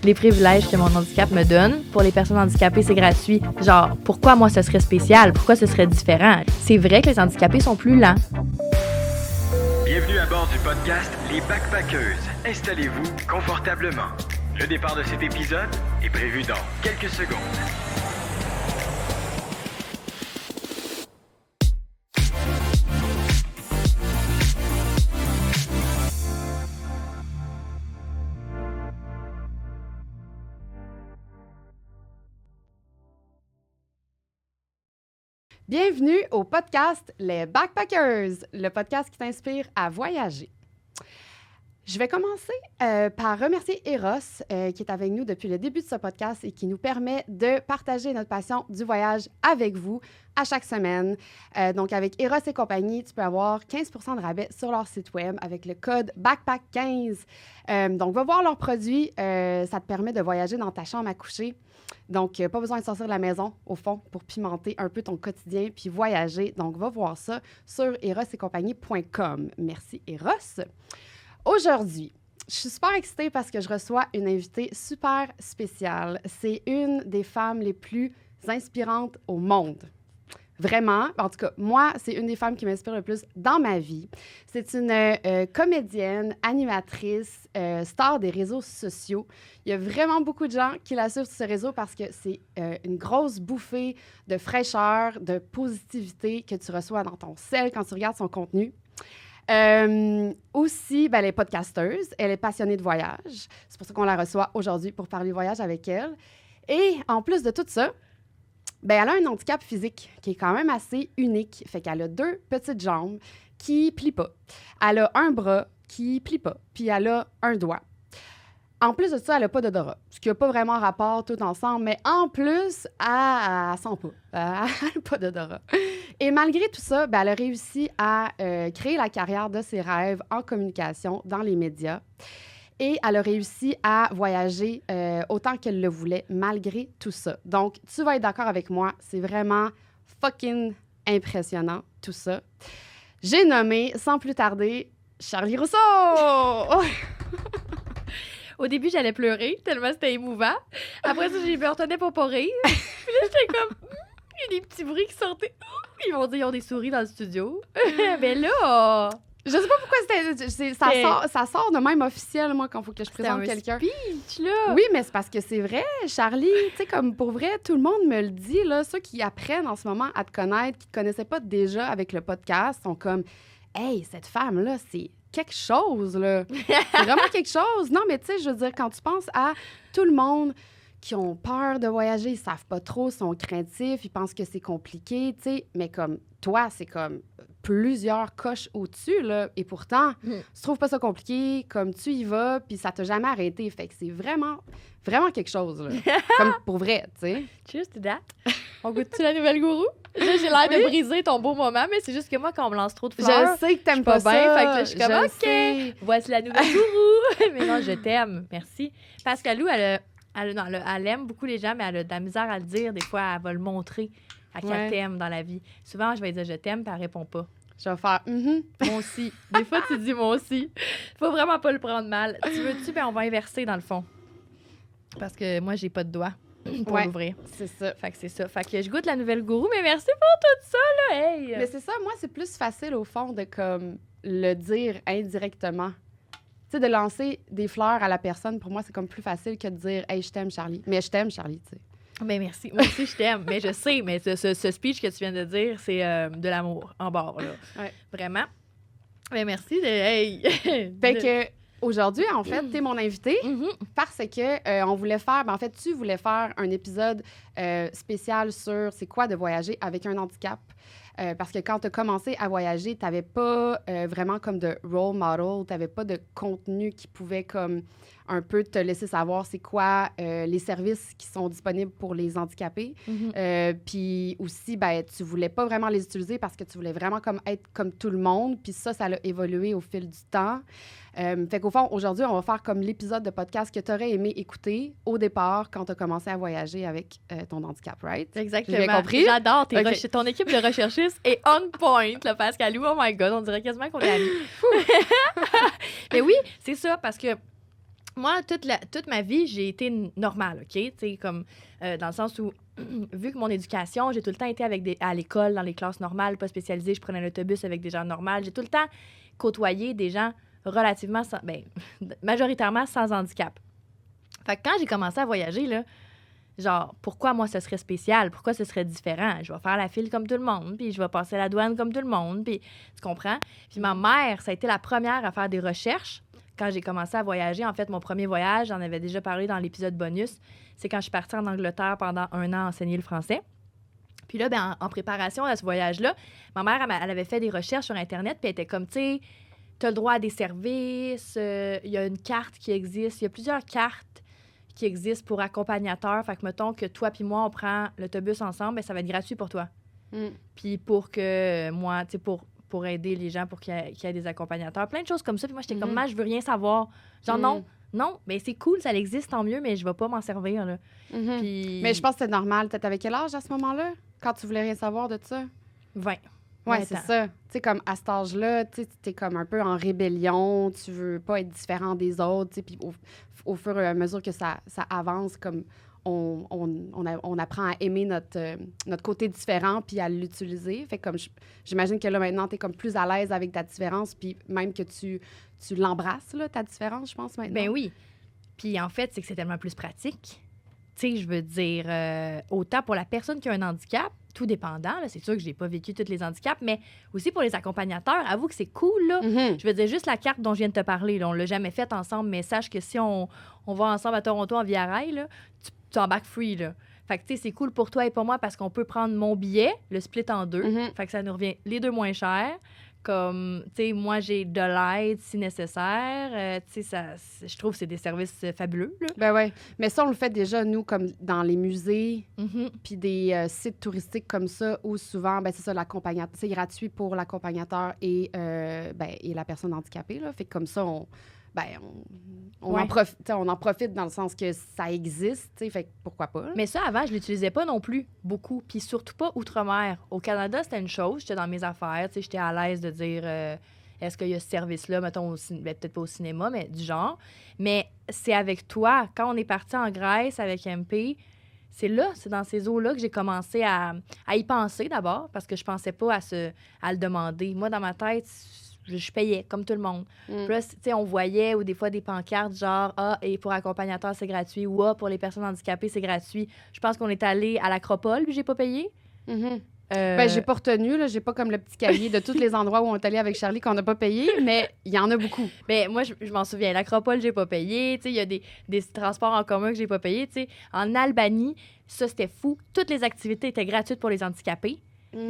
les privilèges que mon handicap me donne. Pour les personnes handicapées, c'est gratuit. Genre, pourquoi moi, ce serait spécial? Pourquoi ce serait différent? C'est vrai que les handicapés sont plus lents. Bienvenue à bord du podcast Les Backpackeuses. Installez-vous confortablement. Le départ de cet épisode est prévu dans quelques secondes. Bienvenue au podcast Les Backpackers, le podcast qui t'inspire à voyager. Je vais commencer par remercier Eros, qui est avec nous depuis le début de ce podcast et qui nous permet de partager notre passion du voyage avec vous à chaque semaine. Donc, avec Eros et compagnie, tu peux avoir 15 % de rabais sur leur site web avec le code BACKPACK15. Donc, va voir leurs produits. Ça te permet de voyager dans ta chambre à coucher. Donc, pas besoin de sortir de la maison, au fond, pour pimenter un peu ton quotidien puis voyager. Donc, va voir ça sur erosetcompagnie.com. Merci, Eros. Aujourd'hui, je suis super excitée parce que je reçois une invitée super spéciale. C'est une des femmes les plus inspirantes au monde. Vraiment. En tout cas, moi, c'est une des femmes qui m'inspire le plus dans ma vie. C'est une comédienne, animatrice, star des réseaux sociaux. Il y a vraiment beaucoup de gens qui la suivent sur ce réseau parce que c'est une grosse bouffée de fraîcheur, de positivité que tu reçois dans ton sel quand tu regardes son contenu. Aussi, elle est podcasteuse. Elle est passionnée de voyage. C'est pour ça qu'on la reçoit aujourd'hui pour parler voyage avec elle. Et en plus de tout ça, elle a un handicap physique qui est quand même assez unique. Fait qu'elle a 2 petites jambes qui plient pas. Elle a un bras qui plie pas. Puis elle a un doigt. En plus de ça, elle n'a pas d'odorat. Ce qui n'a pas vraiment rapport tout ensemble. Mais en plus, elle sent pas. Elle n'a pas d'odorat. Et malgré tout ça, elle a réussi à créer la carrière de ses rêves en communication dans les médias. Et elle a réussi à voyager autant qu'elle le voulait, malgré tout ça. Donc, tu vas être d'accord avec moi, c'est vraiment fucking impressionnant, tout ça. J'ai nommé, sans plus tarder, Charlie Rousseau! Oh! Au début, j'allais pleurer, tellement c'était émouvant. Après ça, j'ai me retenais pour pas rire. Puis là, j'étais comme... Il y a des petits bruits qui sortaient. Ils m'ont dit qu'ils ont des souris dans le studio. Mais là... Je sais pas pourquoi ça sort de même officiel, moi, quand il faut que je présente quelqu'un. Speech, là. Oui, mais c'est parce que c'est vrai, Charlie, tu sais, comme pour vrai, tout le monde me le dit, là, ceux qui apprennent en ce moment à te connaître, qui te connaissaient pas déjà avec le podcast, sont comme, hey, cette femme-là, c'est quelque chose, là. C'est vraiment quelque chose. Non, mais tu sais, je veux dire, quand tu penses à tout le monde qui ont peur de voyager, ils savent pas trop, sont craintifs, ils pensent que c'est compliqué, tu sais, mais comme toi, c'est comme plusieurs coches au-dessus, là, et pourtant, tu trouves pas ça compliqué, comme tu y vas, puis ça t'a jamais arrêté, fait que c'est vraiment, vraiment quelque chose, là, comme pour vrai, tu sais. Cheers to that. On goûte-tu la nouvelle gourou? Là, j'ai l'air de briser ton beau moment, mais c'est juste que moi, quand on me lance trop de fleurs, je sais que t'aimes pas bien, ça. Fait que là, je suis comme, OK, voici la nouvelle gourou. Mais non, je t'aime, merci. Parce que Lou, elle aime beaucoup les gens, mais elle a de la misère à le dire. Des fois, elle va le montrer à qu'elle t'aime dans la vie. Souvent, je vais dire « je t'aime », puis elle répond pas. Je vais faire Moi aussi. Des fois, tu dis « moi aussi ». Faut vraiment pas le prendre mal. Tu veux-tu? Ben, on va inverser, dans le fond. Parce que moi, j'ai pas de doigt pour l'ouvrir. C'est ça. Fait que c'est ça. Fait que je goûte la nouvelle gourou, mais merci pour tout ça, là. Hey! Mais c'est ça, moi, c'est plus facile, au fond, de comme le dire indirectement. Tu sais, de lancer des fleurs à la personne, pour moi, c'est comme plus facile que de dire « Hey, je t'aime, Charlie ». Mais je t'aime, Charlie, tu sais. Ben merci. Moi aussi, je t'aime. Mais je sais, mais ce speech que tu viens de dire, c'est de l'amour en bord, là. Ouais. Vraiment. Ben merci. Hey! Fait que aujourd'hui, en fait, t'es mon invitée parce que on voulait faire... en fait, tu voulais faire un épisode spécial sur c'est quoi de voyager avec un handicap. Parce que quand tu as commencé à voyager, tu n'avais pas vraiment comme de role model, tu n'avais pas de contenu qui pouvait comme un peu te laisser savoir c'est quoi les services qui sont disponibles pour les handicapés. Puis aussi, ben, tu voulais pas vraiment les utiliser parce que tu voulais vraiment comme être comme tout le monde. Puis ça a évolué au fil du temps. Fait qu'au fond, aujourd'hui, on va faire comme l'épisode de podcast que tu aurais aimé écouter au départ quand tu as commencé à voyager avec ton handicap, right? Exactement. J'ai bien compris? J'adore. Ton équipe de recherchistes est on point, là, Pascalou. Oh my God, on dirait quasiment qu'on est amis. Mais oui, c'est ça, parce que moi, toute ma vie, j'ai été normale, OK? Tu sais, comme dans le sens où, vu que mon éducation, j'ai tout le temps été à l'école, dans les classes normales, pas spécialisées, je prenais l'autobus avec des gens normaux. J'ai tout le temps côtoyé des gens relativement, majoritairement sans handicap. Fait que quand j'ai commencé à voyager, là, genre, pourquoi moi, ce serait spécial? Pourquoi ce serait différent? Je vais faire la file comme tout le monde, puis je vais passer la douane comme tout le monde, puis tu comprends? Puis ma mère, ça a été la première à faire des recherches quand j'ai commencé à voyager. En fait, mon premier voyage, j'en avais déjà parlé dans l'épisode bonus, c'est quand je suis partie en Angleterre pendant 1 an enseigner le français. Puis là, ben, en préparation à ce voyage-là, ma mère, elle avait fait des recherches sur Internet, puis elle était comme, tu sais, tu as le droit à des services, il y a une carte qui existe, il y a plusieurs cartes qui existent pour accompagnateurs. Fait que, mettons que toi puis moi, on prend l'autobus ensemble, bien, ça va être gratuit pour toi. Puis pour que moi, tu sais, pour aider les gens, pour qu'il y ait des accompagnateurs, plein de choses comme ça. Puis moi, j'étais comme, je veux rien savoir. Genre, non, mais c'est cool, ça existe, tant mieux, mais je vais pas m'en servir, là. Puis... Mais je pense que c'est normal. T'avais quel âge à ce moment-là, quand tu voulais rien savoir de ça? 20. Ouais, c'est ça. Tu sais, comme à cet âge-là, tu es comme un peu en rébellion, tu veux pas être différent des autres, tu sais, puis au fur et à mesure que ça avance, comme on apprend à aimer notre côté différent puis à l'utiliser. Fait comme j'imagine que là, maintenant, tu es comme plus à l'aise avec ta différence, puis même que tu l'embrasses, là, ta différence, je pense, maintenant. Ben oui. Puis en fait, c'est que c'est tellement plus pratique. Tu sais, je veux dire, autant pour la personne qui a un handicap, tout dépendant, là, c'est sûr que j'ai pas vécu tous les handicaps, mais aussi pour les accompagnateurs, avoue que c'est cool, là. Je veux dire, juste la carte dont je viens de te parler, là, on l'a jamais faite ensemble, mais sache que si on va ensemble à Toronto en Via Rail, là, tu embarques free, là. Fait que, tu sais, c'est cool pour toi et pour moi parce qu'on peut prendre mon billet, le split en 2. Fait que ça nous revient les 2 moins cher. Comme, tu sais, moi, j'ai de l'aide si nécessaire. Tu sais, je trouve que c'est des services fabuleux, là. Ben oui. Mais ça, on le fait déjà, nous, comme dans les musées, puis des sites touristiques comme ça, où souvent, ben c'est ça, l'accompagnateur, c'est gratuit pour l'accompagnateur et la personne handicapée, là. Fait que comme ça, on en profite dans le sens que ça existe, tu sais, fait que pourquoi pas. Là. Mais ça, avant, je l'utilisais pas non plus beaucoup, puis surtout pas outre-mer. Au Canada, c'était une chose, j'étais dans mes affaires, tu sais, j'étais à l'aise de dire est-ce qu'il y a ce service-là, mettons, peut-être pas au cinéma, mais du genre. Mais c'est avec toi, quand on est parti en Grèce avec MP, c'est dans ces eaux-là que j'ai commencé à y penser d'abord, parce que je pensais pas à le demander. Moi, dans ma tête, je payais, comme tout le monde. Puis là, tu sais, on voyait ou des fois des pancartes genre « Ah, et pour accompagnateur, c'est gratuit » ou « Ah, pour les personnes handicapées, c'est gratuit ». Je pense qu'on est allé à l'Acropole, puis j'ai pas payé. J'ai pas retenu, là. J'ai pas comme le petit cahier de tous les endroits où on est allé avec Charlie qu'on n'a pas payé, mais il y en a beaucoup. Ben moi, je m'en souviens. L'Acropole, j'ai pas payé. Tu sais, il y a des transports en commun que j'ai pas payé. Tu sais, en Albanie, ça, c'était fou. Toutes les activités étaient gratuites pour les handicapés.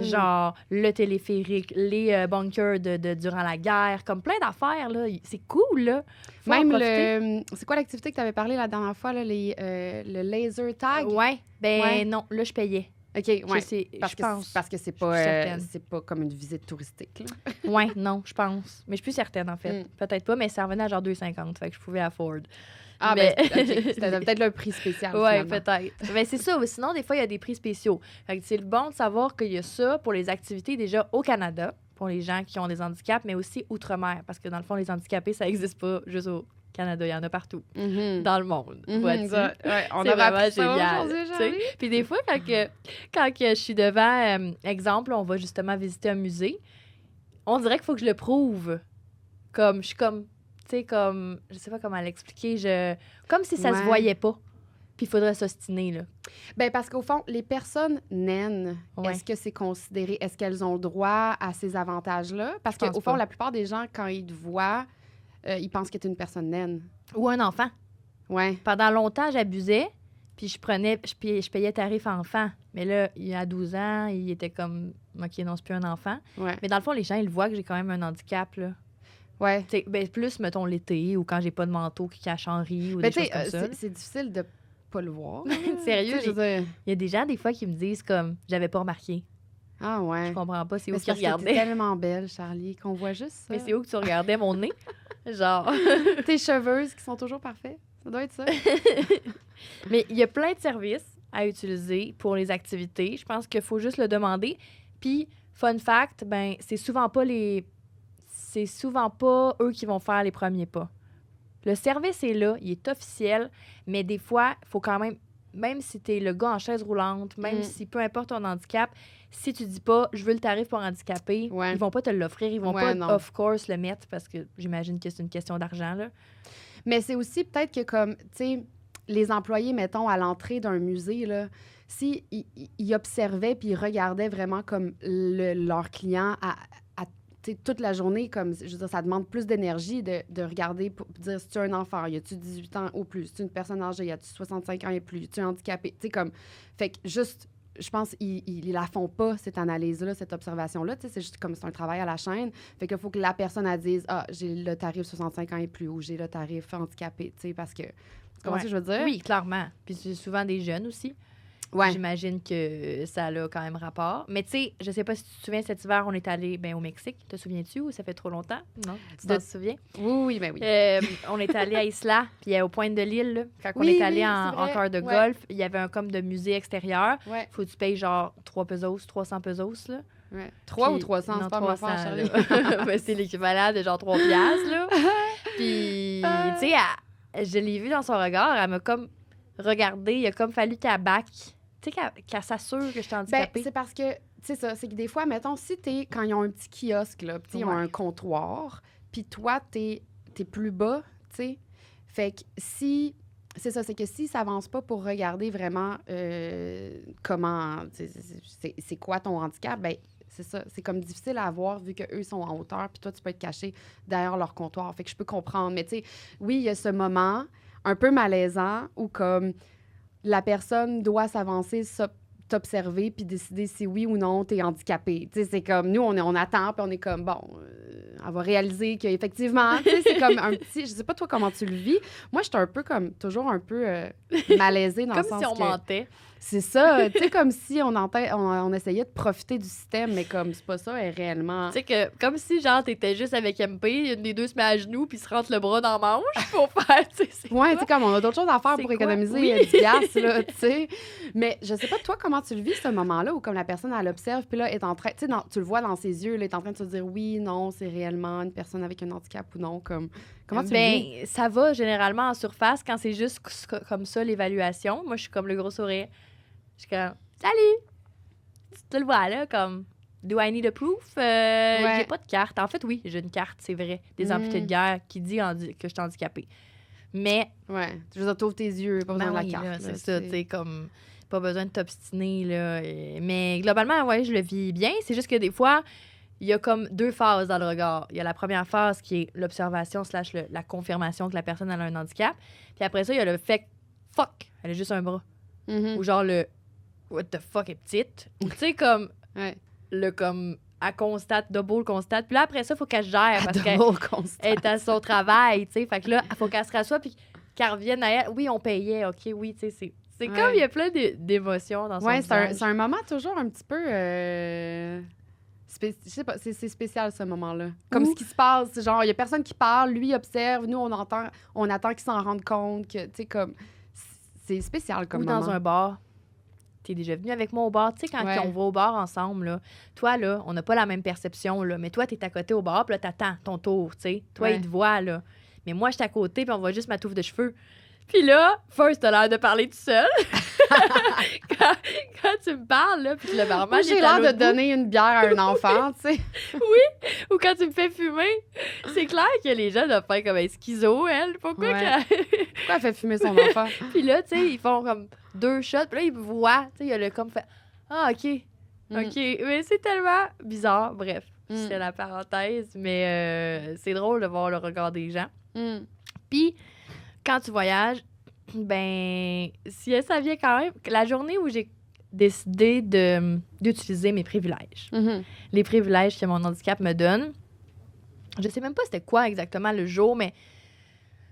Genre le téléphérique, les bunkers durant la guerre, comme plein d'affaires, là. C'est cool, là. Faut même c'est quoi l'activité que tu avais parlé la dernière fois, là, le laser tag? Non, là, je payais. OK, ouais. Parce que c'est pas comme une visite touristique, là. Ouais, non, je pense. Mais je suis plus certaine, en fait. Peut-être pas, mais ça revenait à genre 2,50, fait que je pouvais afford. Ah, mais... c'était peut-être le prix spécial. Oui, peut-être. Mais c'est ça. Sinon, des fois, il y a des prix spéciaux. Fait que c'est bon de savoir qu'il y a ça pour les activités déjà au Canada, pour les gens qui ont des handicaps, mais aussi outre-mer. Parce que dans le fond, les handicapés, ça n'existe pas juste au Canada. Il y en a partout dans le monde. Vois-tu? On c'est a vraiment génial. Puis des fois, quand je suis devant, exemple, on va justement visiter un musée, on dirait qu'il faut que je le prouve. Je suis comme... Tu sais, comme, je sais pas comment l'expliquer, comme si ça se voyait pas. Puis il faudrait s'ostiner, là. Bien, parce qu'au fond, les personnes naines, est-ce que c'est considéré, est-ce qu'elles ont droit à ces avantages-là? Parce qu'au fond, la plupart des gens, quand ils te voient, ils pensent que tu es une personne naine. Ou un enfant. Ouais. Pendant longtemps, j'abusais, puis je payais tarif enfant. Mais là, il y a 12 ans, il était comme, OK, non, c'est plus un enfant. Ouais. Mais dans le fond, les gens, ils voient que j'ai quand même un handicap, là. Ouais. Plus, mettons, l'été ou quand j'ai pas de manteau qui cache en riz ou des choses comme ça. C'est difficile de pas le voir. Sérieux, il y a des gens, des fois, qui me disent comme « j'avais pas remarqué ». Ah ouais. Je comprends pas, c'est où que tu regardais. T'es tellement belle, Charlie, qu'on voit juste ça. Mais c'est où que tu regardais mon nez? Genre... Tes cheveux qui sont toujours parfaits. Ça doit être ça. Mais il y a plein de services à utiliser pour les activités. Je pense qu'il faut juste le demander. Puis, fun fact, ben c'est souvent pas eux qui vont faire les premiers pas. Le service est là, il est officiel, mais des fois, il faut quand même si tu es le gars en chaise roulante, même si peu importe ton handicap, si tu dis pas « je veux le tarif pour handicapé Ouais. ils vont pas te l'offrir, ils vont Ouais, pas, non. of course, le mettre parce que j'imagine que c'est une question d'argent, là. Mais c'est aussi peut-être que comme, tu sais, les employés, mettons, à l'entrée d'un musée, là, si ils observaient puis ils regardaient vraiment comme leurs clients tu sais, toute la journée, comme, je veux dire, ça demande plus d'énergie de regarder pour dire si tu as un enfant, y a-tu 18 ans ou plus, si tu es une personne âgée, y a-tu 65 ans et plus, y a-tu handicapé, tu sais, comme, fait que juste, je pense ils la font pas, cette analyse-là, cette observation-là, tu sais, c'est juste comme c'est un travail à la chaîne, fait qu'il faut que la personne, elle dise, ah, j'ai le tarif 65 ans et plus, ou j'ai le tarif handicapé, tu sais, parce que, tu comprends ce que je veux dire? Oui, clairement. Puis c'est souvent des jeunes aussi. Ouais. J'imagine que ça a quand même rapport. Mais tu sais, je sais pas si tu te souviens, cet hiver, on est allé au Mexique. Te souviens-tu ou ça fait trop longtemps? Non, tu t'en souviens? Oui, ben oui. On est allé à Isla, puis au point de l'île, là, quand on Oui, est allé oui, en c'est vrai. quart de Ouais. golf, il y avait un comme de musée extérieur. Ouais. Faut que tu payes genre 300 pesos, là. Ouais. 3 ou Puis- 300, non, c'est pas ma 300, affaire, Charlie. là. Ben, c'est l'équivalent de genre 3 piastres, là. Puis, tu sais, je l'ai vu dans son regard, elle m'a comme regardé, il a comme fallu qu'elle back. Tu sais, qu'elle s'assure que je suis Ben, handicapée. c'est parce que, c'est ça, c'est que des fois, mettons, si quand ils ont un petit kiosque, là, puis ils ont Ouais. un comptoir, puis toi, t'es plus bas, tu sais, fait que si... C'est ça, c'est que s'ils s'avancent pas pour regarder vraiment comment... C'est quoi ton handicap, ben c'est ça. C'est comme difficile à voir vu qu'eux sont en hauteur, puis toi, tu peux être caché derrière leur comptoir. Fait que je peux comprendre. Mais tu sais, oui, il y a ce moment un peu malaisant où comme la personne doit s'avancer, t'observer, puis décider si oui ou non t'es handicapé. Tu sais, c'est comme, nous, on attend, puis on est comme, bon, elle va réaliser qu'effectivement, tu sais, c'est comme un petit... Je sais pas, toi, comment tu le vis. Moi, j'étais un peu comme, toujours un peu malaisée dans Comme le sens si on que... mentait. C'est ça, tu sais, comme si on essayait de profiter du système, mais comme c'est pas ça, elle est réellement... Tu sais que, comme si, genre, t'étais juste avec MP, une des deux se met à genoux, puis se rentre le bras dans la manche pour faire, tu sais, c'est Ouais, quoi? tu sais, comme on a d'autres choses à faire C'est pour quoi? économiser Oui. 10 piastres, là, tu sais. Mais je sais pas, toi, comment tu le vis, ce moment-là, où comme la personne, elle observe, puis là, est en train... Tu sais, tu le vois dans ses yeux, là, elle est en train de se dire oui, non, c'est réellement une personne avec un handicap ou non, comme... Comment tu le vis? Ben, ça va généralement en surface quand c'est juste comme ça, l'évaluation. Moi, je suis comme le gros sourire. Je suis comme, salut! Tu le vois, là, comme, do I need a proof? J'ai pas de carte. En fait, oui, j'ai une carte, c'est vrai, des amputés de guerre qui dit que je suis handicapée. Mais, Ouais, je veux dire, t'ouvres tes yeux, pas besoin ben de oui, la carte. là, là, c'est ça, tu sais, comme, pas besoin de t'obstiner, là. Mais globalement, ouais, je le vis bien. C'est juste que des fois, il y a comme deux phases dans le regard. Il y a la première phase qui est l'observation / la confirmation que la personne elle a un handicap. Puis après ça, il y a le fait que, fuck, elle a juste un bras. Mhm. Ou genre le what the fuck est petite. Ou tu sais, comme Ouais. le comme elle constate, double constate. Puis là, après ça, il faut qu'elle se gère parce qu'elle Drôle constat. est à son travail, tu sais. Fait que là, il faut qu'elle se rassoie puis qu'elle revienne à elle. Oui, on payait, OK, oui, tu sais, c'est Ouais. comme il y a plein d'émotions dans son Ouais, visage. c'est un moment toujours un petit peu... je sais pas, c'est spécial, ce moment-là. Comme Ou- ce qui se passe, genre, il y a personne qui parle, lui observe, nous, on attend qu'il s'en rende compte, que, tu sais, comme... C'est spécial comme Ou moment. dans un bar. T'es déjà venu avec moi au bar. Tu sais, quand Ouais. on va au bar ensemble, là, toi, là, on n'a pas la même perception, là, mais toi, t'es à côté au bar, puis là, t'attends ton tour, tu sais. Toi, Ouais. il te voit, là. Mais moi, je suis à côté, puis on voit juste ma touffe de cheveux. Puis là, first, t'as l'air de parler tout seul. quand tu me parles, là, puis que le barman, Moi, il j'ai est à l'air de l'autre bout. donner une bière à un enfant, tu sais. Ou quand tu me fais fumer. C'est clair que les gens doivent faire comme un schizo, elle. Pourquoi Ouais. qu'elle... Pourquoi elle fait fumer son enfant? Puis là, tu sais, ils font comme 2 shots. Puis là, ils me voient. Tu sais, il y a le comme fait ah, OK. Mm. OK. Mais c'est tellement bizarre. Bref, Mm. c'est la parenthèse. Mais c'est drôle de voir le regard des gens. Mm. Puis, quand tu voyages, ben, si ça vient quand même. La journée où j'ai décidé d'utiliser mes privilèges, Mhm. les privilèges que mon handicap me donne, je sais même pas c'était quoi exactement le jour, mais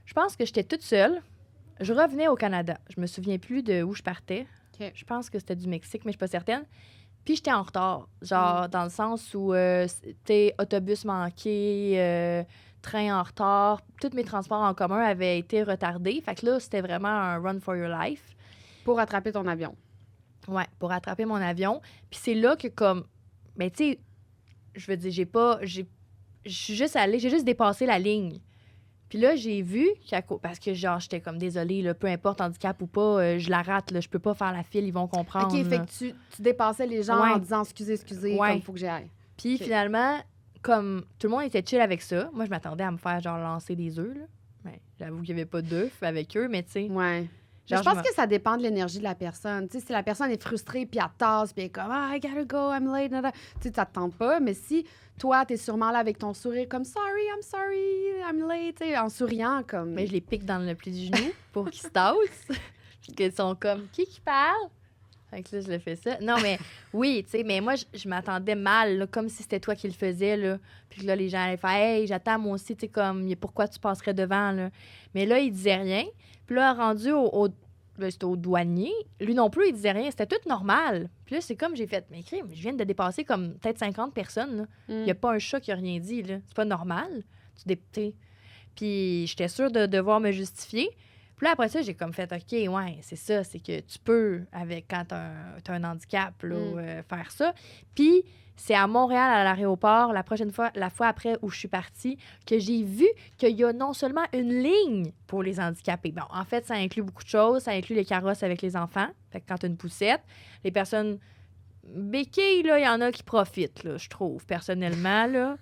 je pense que j'étais toute seule. Je revenais au Canada. Je me souviens plus de où je partais. OK. Je pense que c'était du Mexique, mais je suis pas certaine. Puis j'étais en retard, genre dans le sens où c'était autobus manqué, train en retard. Tous mes transports en commun avaient été retardés. Fait que là, c'était vraiment un run for your life. Pour attraper ton avion. Ouais, pour attraper mon avion. Puis c'est là que comme, ben tu sais, je veux dire, je suis juste allée, j'ai juste dépassé la ligne. Puis là, j'ai vu, parce que genre, j'étais comme désolée, là, peu importe handicap ou pas, je la rate, là, je peux pas faire la file, ils vont comprendre. OK, fait que tu dépassais les gens en disant excusez, comme il faut que j'y aille. Puis finalement, comme tout le monde était chill avec ça, moi, je m'attendais à me faire genre lancer des œufs, là. Ouais, j'avoue qu'il y avait pas d'œufs avec eux, mais tu sais. Ouais. Genre, je pense que ça dépend de l'énergie de la personne. Tu sais, si la personne est frustrée, puis elle tasse, puis elle est comme « Ah, I gotta go, I'm late. » Tu sais, ça te tente pas. Mais si toi, t'es sûrement là avec ton sourire comme « Sorry, I'm late. » Tu sais, en souriant comme... Mais je les pique dans le pli du genou pour qu'ils se tassent. Puis qu'ils sont comme « Qui parle? » Fait que là, je le fais ça. Non, mais oui, tu sais, mais moi, je m'attendais mal, là, comme si c'était toi qui le faisais, là. Puis là, les gens allaient faire « Hey, j'attends moi aussi, tu sais, comme, pourquoi tu passerais devant, là? » Mais là, ils disaient rien. Puis là, rendu c'était au douanier, lui non plus, il disait rien. C'était tout normal. Puis là, c'est comme j'ai fait, mais crime, je viens de dépasser comme peut-être 50 personnes, là. Il n'y a pas un chat qui a rien dit, là. C'est pas normal. Puis j'étais sûre de devoir me justifier. Puis là, après ça, j'ai comme fait, OK, ouais, c'est ça, c'est que tu peux, quand t'as un handicap, là, faire ça. Puis c'est à Montréal, à l'aéroport, la fois après où je suis partie, que j'ai vu qu'il y a non seulement une ligne pour les handicapés. Bon, en fait, ça inclut beaucoup de choses. Ça inclut les carrosses avec les enfants. Fait que quand t'as une poussette, les personnes béquilles, là, il y en a qui profitent, là, je trouve, personnellement, là.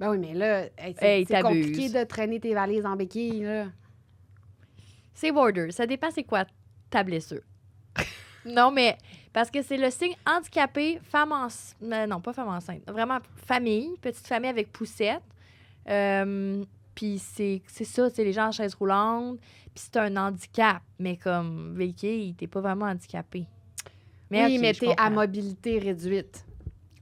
Ben oui, mais là, c'est compliqué de traîner tes valises en béquille, là. C'est border. Ça dépend c'est quoi ta blessure. Non, mais parce que c'est le signe handicapé, femme enceinte. Non, pas femme enceinte. Vraiment famille, petite famille avec poussette. Puis c'est ça, c'est les gens en chaise roulante. Puis c'est un handicap. Mais comme béquille, t'es pas vraiment handicapé. Mais oui, mais t'es à mobilité réduite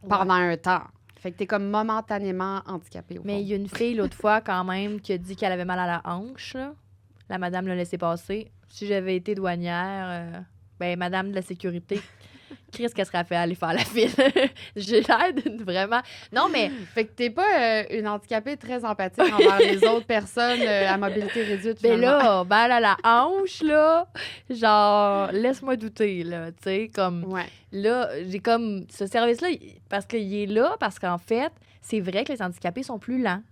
pendant un temps. Fait que t'es comme momentanément handicapé. Mais il y a une fille l'autre fois quand même qui a dit qu'elle avait mal à la hanche, là. La madame l'a laissé passer. Si j'avais été douanière, madame de la sécurité, Chris, qu'elle serait fait aller faire la file. J'ai l'air d'une vraiment... Non, mais... Fait que t'es pas une handicapée très empathique envers les autres personnes à mobilité réduite, finalement. Mais là, la hanche, là, genre, laisse-moi douter, là, tu sais, comme... Ouais. Là, j'ai comme... Ce service-là, parce qu'il est là, parce qu'en fait, c'est vrai que les handicapés sont plus lents.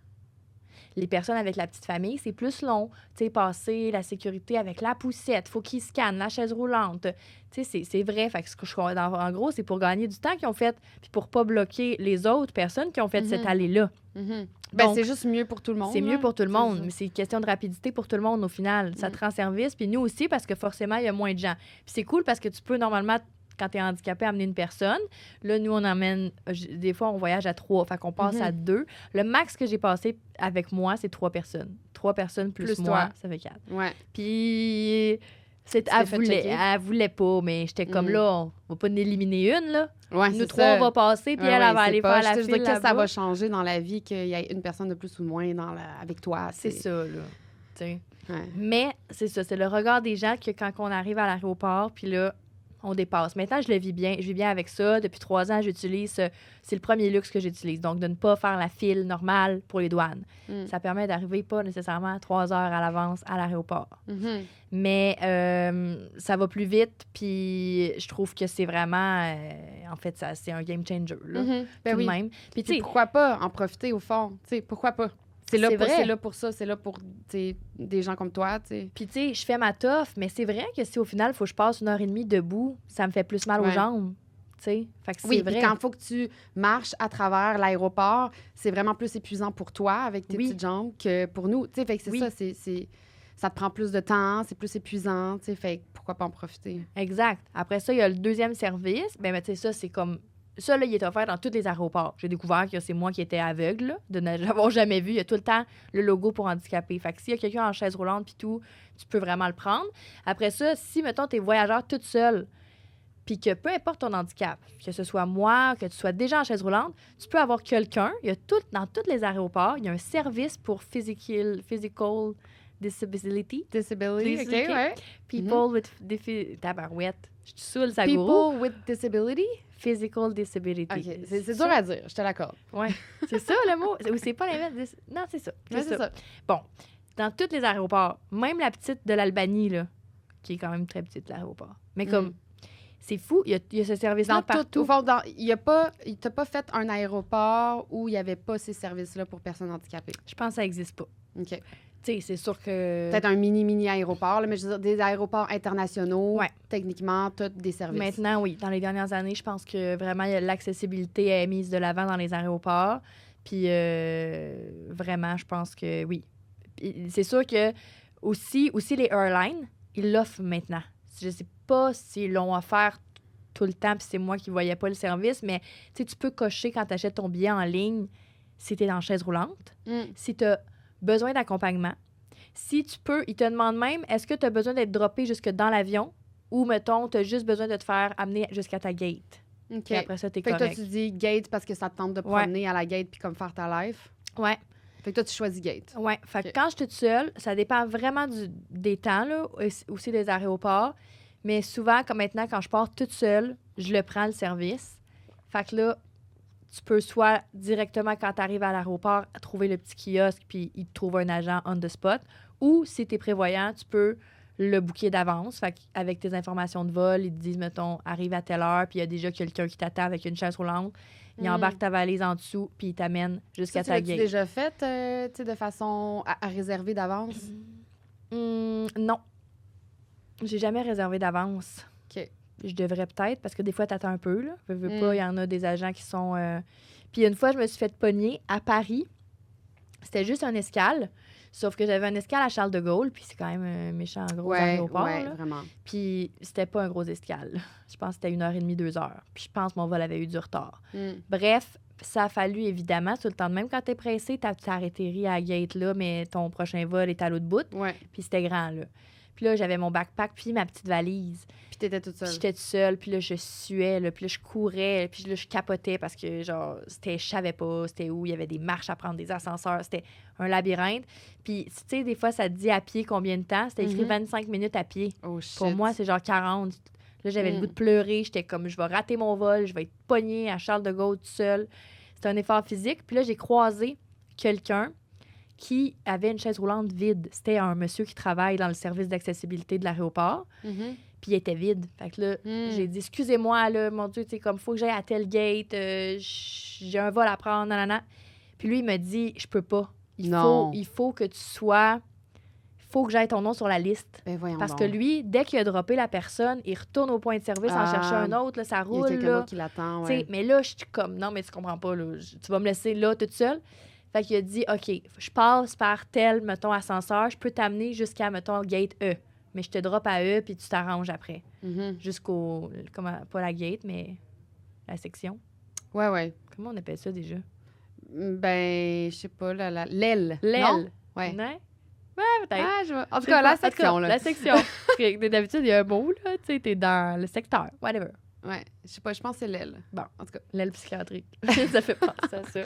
Les personnes avec la petite famille, c'est plus long. Tu sais, passer la sécurité avec la poussette, faut qu'ils scannent la chaise roulante. Tu sais, c'est vrai. Fait que en gros, c'est pour gagner du temps qu'ils ont fait, puis pour pas bloquer les autres personnes qui ont fait cette allée-là. Donc, c'est juste mieux pour tout le monde. C'est mieux pour tout le monde, mais c'est une question de rapidité pour tout le monde au final. Ça te rend service, puis nous aussi, parce que forcément, il y a moins de gens. Puis c'est cool parce que tu peux normalement... Quand tu es handicapé, amener une personne. Là, nous, on emmène... Des fois, on voyage à 3. Fait qu'on passe à 2. Le max que j'ai passé avec moi, c'est 3 personnes. 3 personnes plus moi, ça fait 4. Ouais. Puis... Elle voulait pas, mais j'étais comme là, on va pas en éliminer une, là. Ouais, nous 3, on va passer, puis elle va aller faire la file. Qu'est-ce que ça va changer dans la vie qu'il y ait une personne de plus ou de moins avec toi? C'est ça, là. T'sais. Ouais. Mais c'est ça, c'est le regard des gens que quand on arrive à l'aéroport, puis là, on dépasse. Maintenant, je le vis bien. Je vis bien avec ça. Depuis 3 ans, j'utilise... C'est le premier luxe que j'utilise. Donc, de ne pas faire la file normale pour les douanes. Ça permet d'arriver pas nécessairement 3 heures à l'avance à l'aéroport. Mais ça va plus vite. Puis, je trouve que c'est vraiment... en fait, c'est un game changer, là. Ben oui. Même. Puis, pourquoi pas en profiter, au fond? T'sais, pourquoi pas? C'est là pour ça, c'est là pour des gens comme toi, tu sais. Puis, tu sais, je fais ma toffe, mais c'est vrai que si au final, il faut que je passe 1h30 debout, ça me fait plus mal aux jambes, tu sais. Fait que c'est vrai. Quand il faut que tu marches à travers l'aéroport, c'est vraiment plus épuisant pour toi avec tes petites jambes que pour nous. Tu sais, fait que c'est ça, ça te prend plus de temps, c'est plus épuisant, tu sais, fait que pourquoi pas en profiter? Exact. Après ça, il y a le deuxième service. Ben tu sais, ça, c'est comme... Ça, là, il est offert dans tous les aéroports. J'ai découvert que c'est moi qui étais aveugle, là, de ne l'avoir jamais vu. Il y a tout le temps le logo pour handicapés. Fait que s'il y a quelqu'un en chaise roulante puis tout, tu peux vraiment le prendre. Après ça, si, mettons, t'es voyageur toute seule, puis que peu importe ton handicap, que ce soit moi, que tu sois déjà en chaise roulante, tu peux avoir quelqu'un. Il y a dans tous les aéroports, il y a un service pour physical disability. Disability, OK, ouais. People with tabarouette. Je te saoule, ça People with disability? Physical disability. OK, c'est dur à dire, je te l'accorde. Oui, c'est ça le mot. Ou c'est pas l'inverse. Non, c'est ça. C'est ça. Bon, dans tous les aéroports, même la petite de l'Albanie, là, qui est quand même très petite, l'aéroport. Mais comme, c'est fou, il y a ce service-là partout. Au fond, il t'a pas fait un aéroport où il n'y avait pas ces services-là pour personnes handicapées. Je pense que ça n'existe pas. OK. Tu sais, c'est sûr que... Peut-être un mini aéroport, là, mais je veux dire, des aéroports internationaux, Ouais. techniquement, tous des services. Maintenant, oui. Dans les dernières années, je pense que vraiment, l'accessibilité est mise de l'avant dans les aéroports. Puis vraiment, je pense que oui. Puis, c'est sûr que aussi les airlines, ils l'offrent maintenant. Je sais pas s'ils l'ont offert tout le temps, puis c'est moi qui voyais pas le service, mais tu peux cocher quand tu achètes ton billet en ligne si tu es dans chaise roulante, si tu as besoin d'accompagnement. Si tu peux, ils te demandent même, est-ce que tu as besoin d'être droppé jusque dans l'avion ou, mettons, tu as juste besoin de te faire amener jusqu'à ta gate. OK. Puis après ça, t'es Fait que correct. toi, tu dis gate parce que ça te tente de promener à la gate puis comme faire ta life. Ouais. Fait que toi, tu choisis gate. Ouais. Fait que OK. quand je suis toute seule, ça dépend vraiment des temps, là, aussi des aéroports. Mais souvent, comme maintenant, quand je pars toute seule, je le prends le service. Fait que là, tu peux soit directement, quand tu arrives à l'aéroport, trouver le petit kiosque puis il te trouve un agent on the spot. Ou si tu es prévoyant, tu peux le booker d'avance. Fait qu'avec tes informations de vol, ils te disent, mettons, arrive à telle heure, puis il y a déjà quelqu'un qui t'attend avec une chaise roulante. Il embarque ta valise en dessous, puis il t'amène jusqu'à ta L'as-tu gate. déjà fait, tu sais, de façon à réserver d'avance? Non. J'ai jamais réservé d'avance. OK. Je devrais peut-être, parce que des fois, t'attends un peu, là. Veux pas, il y en a des agents qui sont... Puis une fois, je me suis fait pogner à Paris. C'était juste un escale, sauf que j'avais un escale à Charles de Gaulle, puis c'est quand même un méchant gros aéroport, ouais, là. vraiment. Puis c'était pas un gros escale. Je pense que c'était 1h30, 2h. Puis je pense que mon vol avait eu du retard. Bref, ça a fallu, évidemment, tout le temps de même. Quand t'es pressé, t'as atterri à la gate, là, mais ton prochain vol est à l'autre bout. Ouais. Puis c'était grand, là. Puis là, j'avais mon backpack puis ma petite valise. Puis t'étais toute Puis seule. j'étais toute seule. Puis là, je suais, là. Puis là, je courais. Puis là, je capotais parce que, genre, je savais pas c'était où. Il y avait des marches à prendre, des ascenseurs. C'était un labyrinthe. Puis, tu sais, des fois, ça te dit à pied combien de temps. C'était écrit 25 minutes à pied. Oh, shit. Pour moi, c'est genre 40. Là, j'avais le goût de pleurer. J'étais comme, je vais rater mon vol. Je vais être pognée à Charles de Gaulle toute seule. C'était un effort physique. Puis là, j'ai croisé quelqu'un qui avait une chaise roulante vide. C'était un monsieur qui travaille dans le service d'accessibilité de l'aéroport. Puis il était vide. Fait que là, j'ai dit, excusez-moi, là, mon Dieu, tu sais, comme, faut que j'aille à tel gate, j'ai un vol à prendre, nanana. Puis lui, il me dit, je peux pas. Il faut que tu sois... Il faut que j'aille ton nom sur la liste. Ben voyons Parce donc. que lui, dès qu'il a droppé la personne, il retourne au point de service en chercher un autre, là, ça Il y a roule, quelqu'un là. d'autre qui l'attend, Tu sais, ouais. mais là, je suis comme, non, mais tu comprends pas, là. Tu vas me laisser là, toute seule. Fait qu'il a dit, OK, je passe par tel, mettons, ascenseur, je peux t'amener jusqu'à, mettons, gate E. Mais je te drop à E, puis tu t'arranges après. Jusqu'au, pas la gate, mais la section. Ouais, ouais. Comment on appelle ça déjà? Ben, je sais pas, l'aile. Non? L'aile. Ouais. Non? Ouais, peut-être. Ah, je vois. En tout cas, la section, là. La section. Parce que d'habitude, il y a un mot, là. Tu sais, t'es dans le secteur. Whatever. Ouais, je sais pas, je pense que c'est l'aile. Bon. En tout cas. L'aile psychiatrique. Ça fait penser à ça.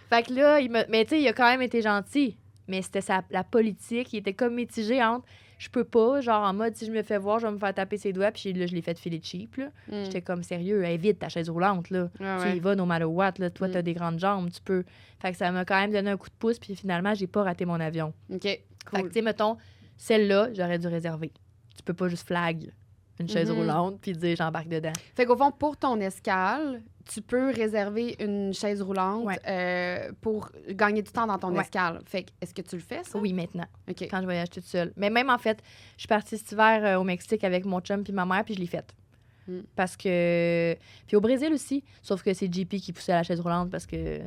Fait que là, mais tu sais, il a quand même été gentil. Mais c'était la politique. Il était comme mitigé entre je peux pas, genre en mode si je me fais voir, je vais me faire taper ses doigts. Puis là, je l'ai fait filer cheap. Là. J'étais comme sérieux, évite ta chaise roulante. Là. Tu y vas no matter what. Là. Toi, t'as des grandes jambes, tu peux. Fait que ça m'a quand même donné un coup de pouce. Puis finalement, j'ai pas raté mon avion. OK, Fait que cool. tu sais, mettons, celle-là, j'aurais dû réserver. Tu peux pas juste flag une chaise roulante puis dire j'embarque dedans. Fait qu'au fond, pour ton escale, tu peux réserver une chaise roulante pour gagner du temps dans ton escale. Fait que, est-ce que tu le fais, ça? Oui, maintenant. OK. Quand je voyage toute seule. Mais même, en fait, je suis partie cet hiver au Mexique avec mon chum puis ma mère, puis je l'ai faite. Parce que... Puis au Brésil aussi, sauf que c'est JP qui poussait la chaise roulante parce que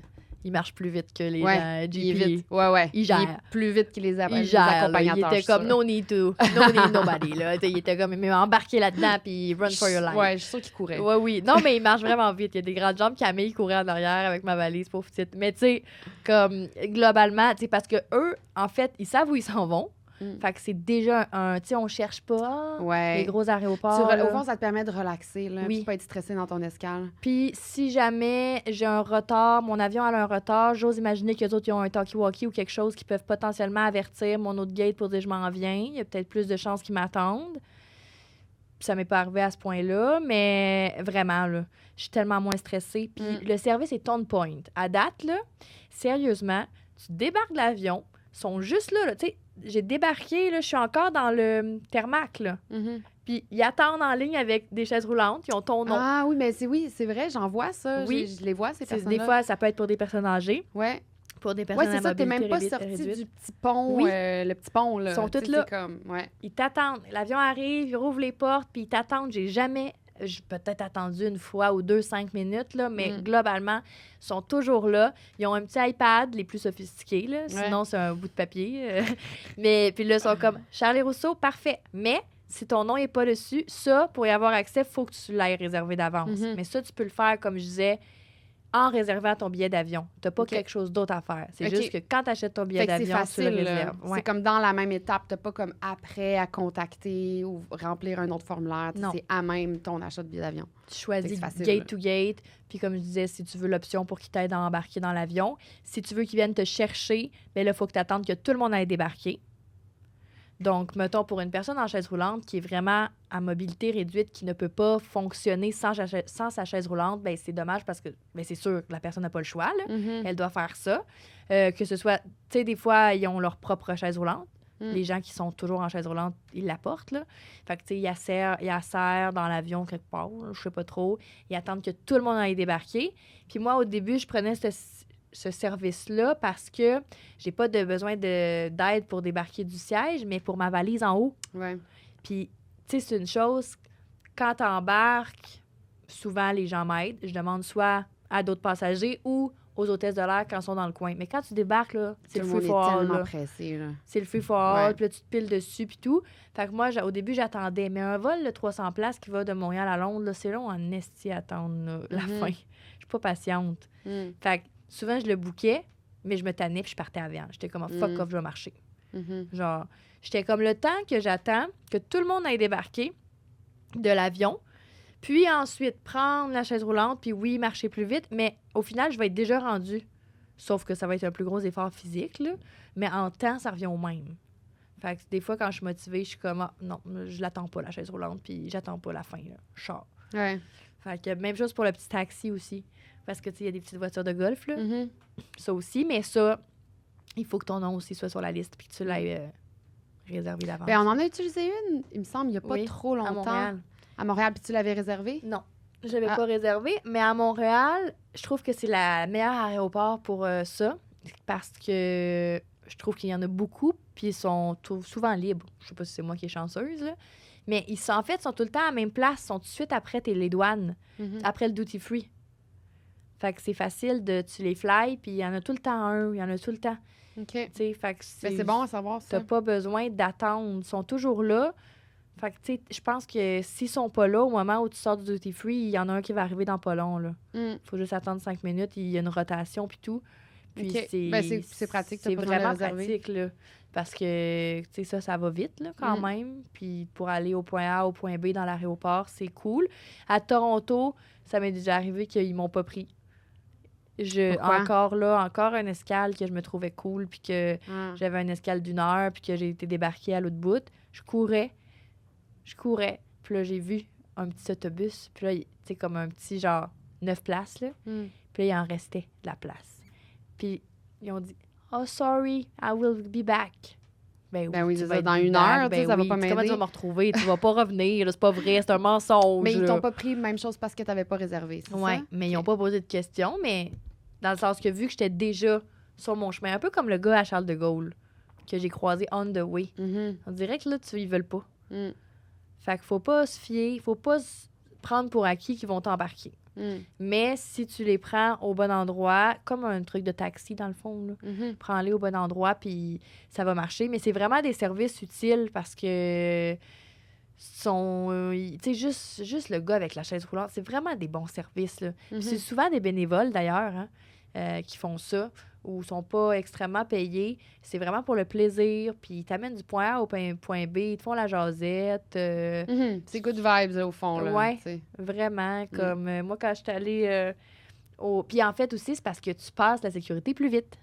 il marche plus vite que les gens. JP, il est vite. Ouais. Il gère. Il est plus vite que les, il gère, là. accompagnateurs. Il était comme no need to, no need nobody. Là. Il était comme embarqué là-dedans puis run for your life. Ouais, je suis sûre qu'il courait. Ouais, oui. Non, mais il marche vraiment vite. Il y a des grandes jambes. Camille courait en arrière avec ma valise, pauvre petite. Mais tu sais, comme globalement, tu sais, parce que eux, en fait, ils savent où ils s'en vont. Fait que c'est déjà un... Tu sais, on cherche pas les gros aéroports. Au fond, ça te permet de relaxer, là. Oui. Tu peux pas être stressé dans ton escale. Puis si jamais j'ai un retard, mon avion a un retard, j'ose imaginer qu'eux autres, ils ont un talkie-walkie ou quelque chose qui peuvent potentiellement avertir mon autre gate pour dire je m'en viens. Il y a peut-être plus de chances qu'ils m'attendent. Puis ça m'est pas arrivé à ce point-là, mais vraiment, là, je suis tellement moins stressée. Puis le service est on point. À date, là, sérieusement, tu débarques de l'avion, ils sont juste là, tu sais, j'ai débarqué, là, je suis encore dans le Thermac, là. Puis ils attendent en ligne avec des chaises roulantes, ils ont ton nom. Ah oui, mais c'est vrai, j'en vois ça. Oui. Je les vois, ces Des personnes-là. fois, ça peut être pour des personnes âgées. Ouais. pour des personnes c'est à ça, t'es mobilité même pas réduite. sorti du petit pont, Oui. le petit pont, là. Ils sont Tu sais, tous là. c'est comme, ouais. Ils t'attendent. L'avion arrive, ils rouvrent les portes, puis ils t'attendent. J'ai peut-être attendu une fois ou deux, 5 minutes, là, mais globalement, ils sont toujours là. Ils ont un petit iPad, les plus sophistiqués, là. Sinon, c'est un bout de papier. Mais puis là, ils sont comme Charlie Rousseau, parfait. Mais si ton nom n'est pas dessus, ça, pour y avoir accès, il faut que tu l'aies réservé d'avance. Mais ça, tu peux le faire, comme je disais, en réservant ton billet d'avion. Tu n'as pas quelque chose d'autre à faire. C'est juste que quand tu achètes ton billet d'avion, tu le réserves. C'est comme dans la même étape. Tu n'as pas comme après à contacter ou remplir un autre formulaire. Non. C'est à même ton achat de billet d'avion. Tu choisis facile, gate to gate. Puis comme je disais, si tu veux l'option pour qu'ils t'aident à embarquer dans l'avion, si tu veux qu'ils viennent te chercher, bien là, il faut que tu attendes que tout le monde aille débarquer. Donc, mettons, pour une personne en chaise roulante qui est vraiment à mobilité réduite, qui ne peut pas fonctionner sans sa chaise roulante, bien, c'est dommage parce que c'est sûr que la personne n'a pas le choix. Là. Elle doit faire ça. Que ce soit, tu sais, des fois, ils ont leur propre chaise roulante. Les gens qui sont toujours en chaise roulante, ils la portent. Là. Fait que, tu sais, ils asserrent dans l'avion quelque part, là, je sais pas trop. Ils attendent que tout le monde aille débarquer. Puis moi, au début, je prenais ce service-là parce que j'ai pas de besoin d'aide pour débarquer du siège, mais pour ma valise en haut. Ouais. Puis, tu sais, c'est une chose, quand tu embarques, souvent, les gens m'aident. Je demande soit à d'autres passagers ou aux hôtesses de l'air quand ils sont dans le coin. Mais quand tu débarques, là, c'est le free for all. tellement pressé, là. C'est le free for all, puis là, tu te piles dessus, puis tout. Fait que moi, au début, j'attendais. Mais un vol de 300 places qui va de Montréal à Londres, là, c'est long en esti à attendre là, la fin. Je suis pas patiente. Fait que souvent, je le bouquais, mais je me tannais puis je partais avant. J'étais comme, fuck off, je vais marcher. Genre, j'étais comme le temps que j'attends que tout le monde aille débarquer de l'avion, puis ensuite prendre la chaise roulante, puis oui, marcher plus vite, mais au final, je vais être déjà rendue. Sauf que ça va être un plus gros effort physique, là, mais en temps, ça revient au même. Fait que des fois, quand je suis motivée, je suis comme, non, je l'attends pas, la chaise roulante, puis j'attends pas la fin, là. Je sors. Ouais. Fait que même chose pour le petit taxi aussi. Parce que, tu sais, il y a des petites voitures de golf, là. Ça aussi, mais ça, il faut que ton nom aussi soit sur la liste puis que tu l'aies réservé d'avance. Bien, on en a utilisé une, il me semble, il n'y a pas trop longtemps. À Montréal. À Montréal, puis tu l'avais réservé? Non, je l'avais pas réservé, mais à Montréal, je trouve que c'est le meilleur aéroport pour ça parce que je trouve qu'il y en a beaucoup puis ils sont souvent libres. Je sais pas si c'est moi qui est chanceuse, là. Mais ils sont, en fait, sont tout le temps à la même place. Ils sont tout de suite après les douanes, après le duty free. Fait que c'est facile tu les fly, puis il y en a tout le temps un, il y en a tout le temps. OK. Tu sais, fait que c'est bon à savoir, ça. T'as pas besoin d'attendre. Ils sont toujours là. Fait que, tu sais, je pense que s'ils sont pas là, au moment où tu sors du duty free, il y en a un qui va arriver dans pas long, là. Faut juste attendre 5 minutes, il y a une rotation, puis tout. Puis c'est pratique, c'est vraiment pratique, là. Parce que, tu sais, ça va vite, là, quand même. Puis pour aller au point A, au point B dans l'aéroport, c'est cool. À Toronto, ça m'est déjà arrivé qu'ils m'ont pas pris. Encore une escale que je me trouvais cool, puis que j'avais une escale d'1 heure, puis que j'ai été débarquée à l'autre bout. Je courais. Puis là, j'ai vu un petit autobus. Puis là, tu sais, comme un petit, genre, 9 places, là. Puis là, il en restait de la place. Puis ils ont dit « Oh, sorry, I will be back. » Ben oui, c'est ça, dans 1 heure, ben ça va pas m'aider. Comment tu vas me retrouver? Tu vas pas revenir, là, c'est pas vrai, c'est un mensonge. Mais ils t'ont pas pris même chose parce que t'avais pas réservé, c'est ouais, ça? Mais ils ont pas posé de questions, mais dans le sens que vu que j'étais déjà sur mon chemin, un peu comme le gars à Charles de Gaulle que j'ai croisé on the way. On dirait que là, ils veulent pas. Fait qu'il faut pas se fier, faut pas se prendre pour acquis qu'ils vont t'embarquer. Mais si tu les prends au bon endroit, comme un truc de taxi dans le fond, là, prends-les au bon endroit puis ça va marcher. Mais c'est vraiment des services utiles parce que tu sais, juste le gars avec la chaise roulante, c'est vraiment des bons services, là. C'est souvent des bénévoles d'ailleurs qui font ça ou sont pas extrêmement payés. C'est vraiment pour le plaisir. Puis ils t'amènent du point A au point B, ils te font la jasette. C'est good vibes, là, au fond. Là, ouais, vraiment. Comme moi, quand je suis allée Puis en fait aussi, c'est parce que tu passes la sécurité plus vite.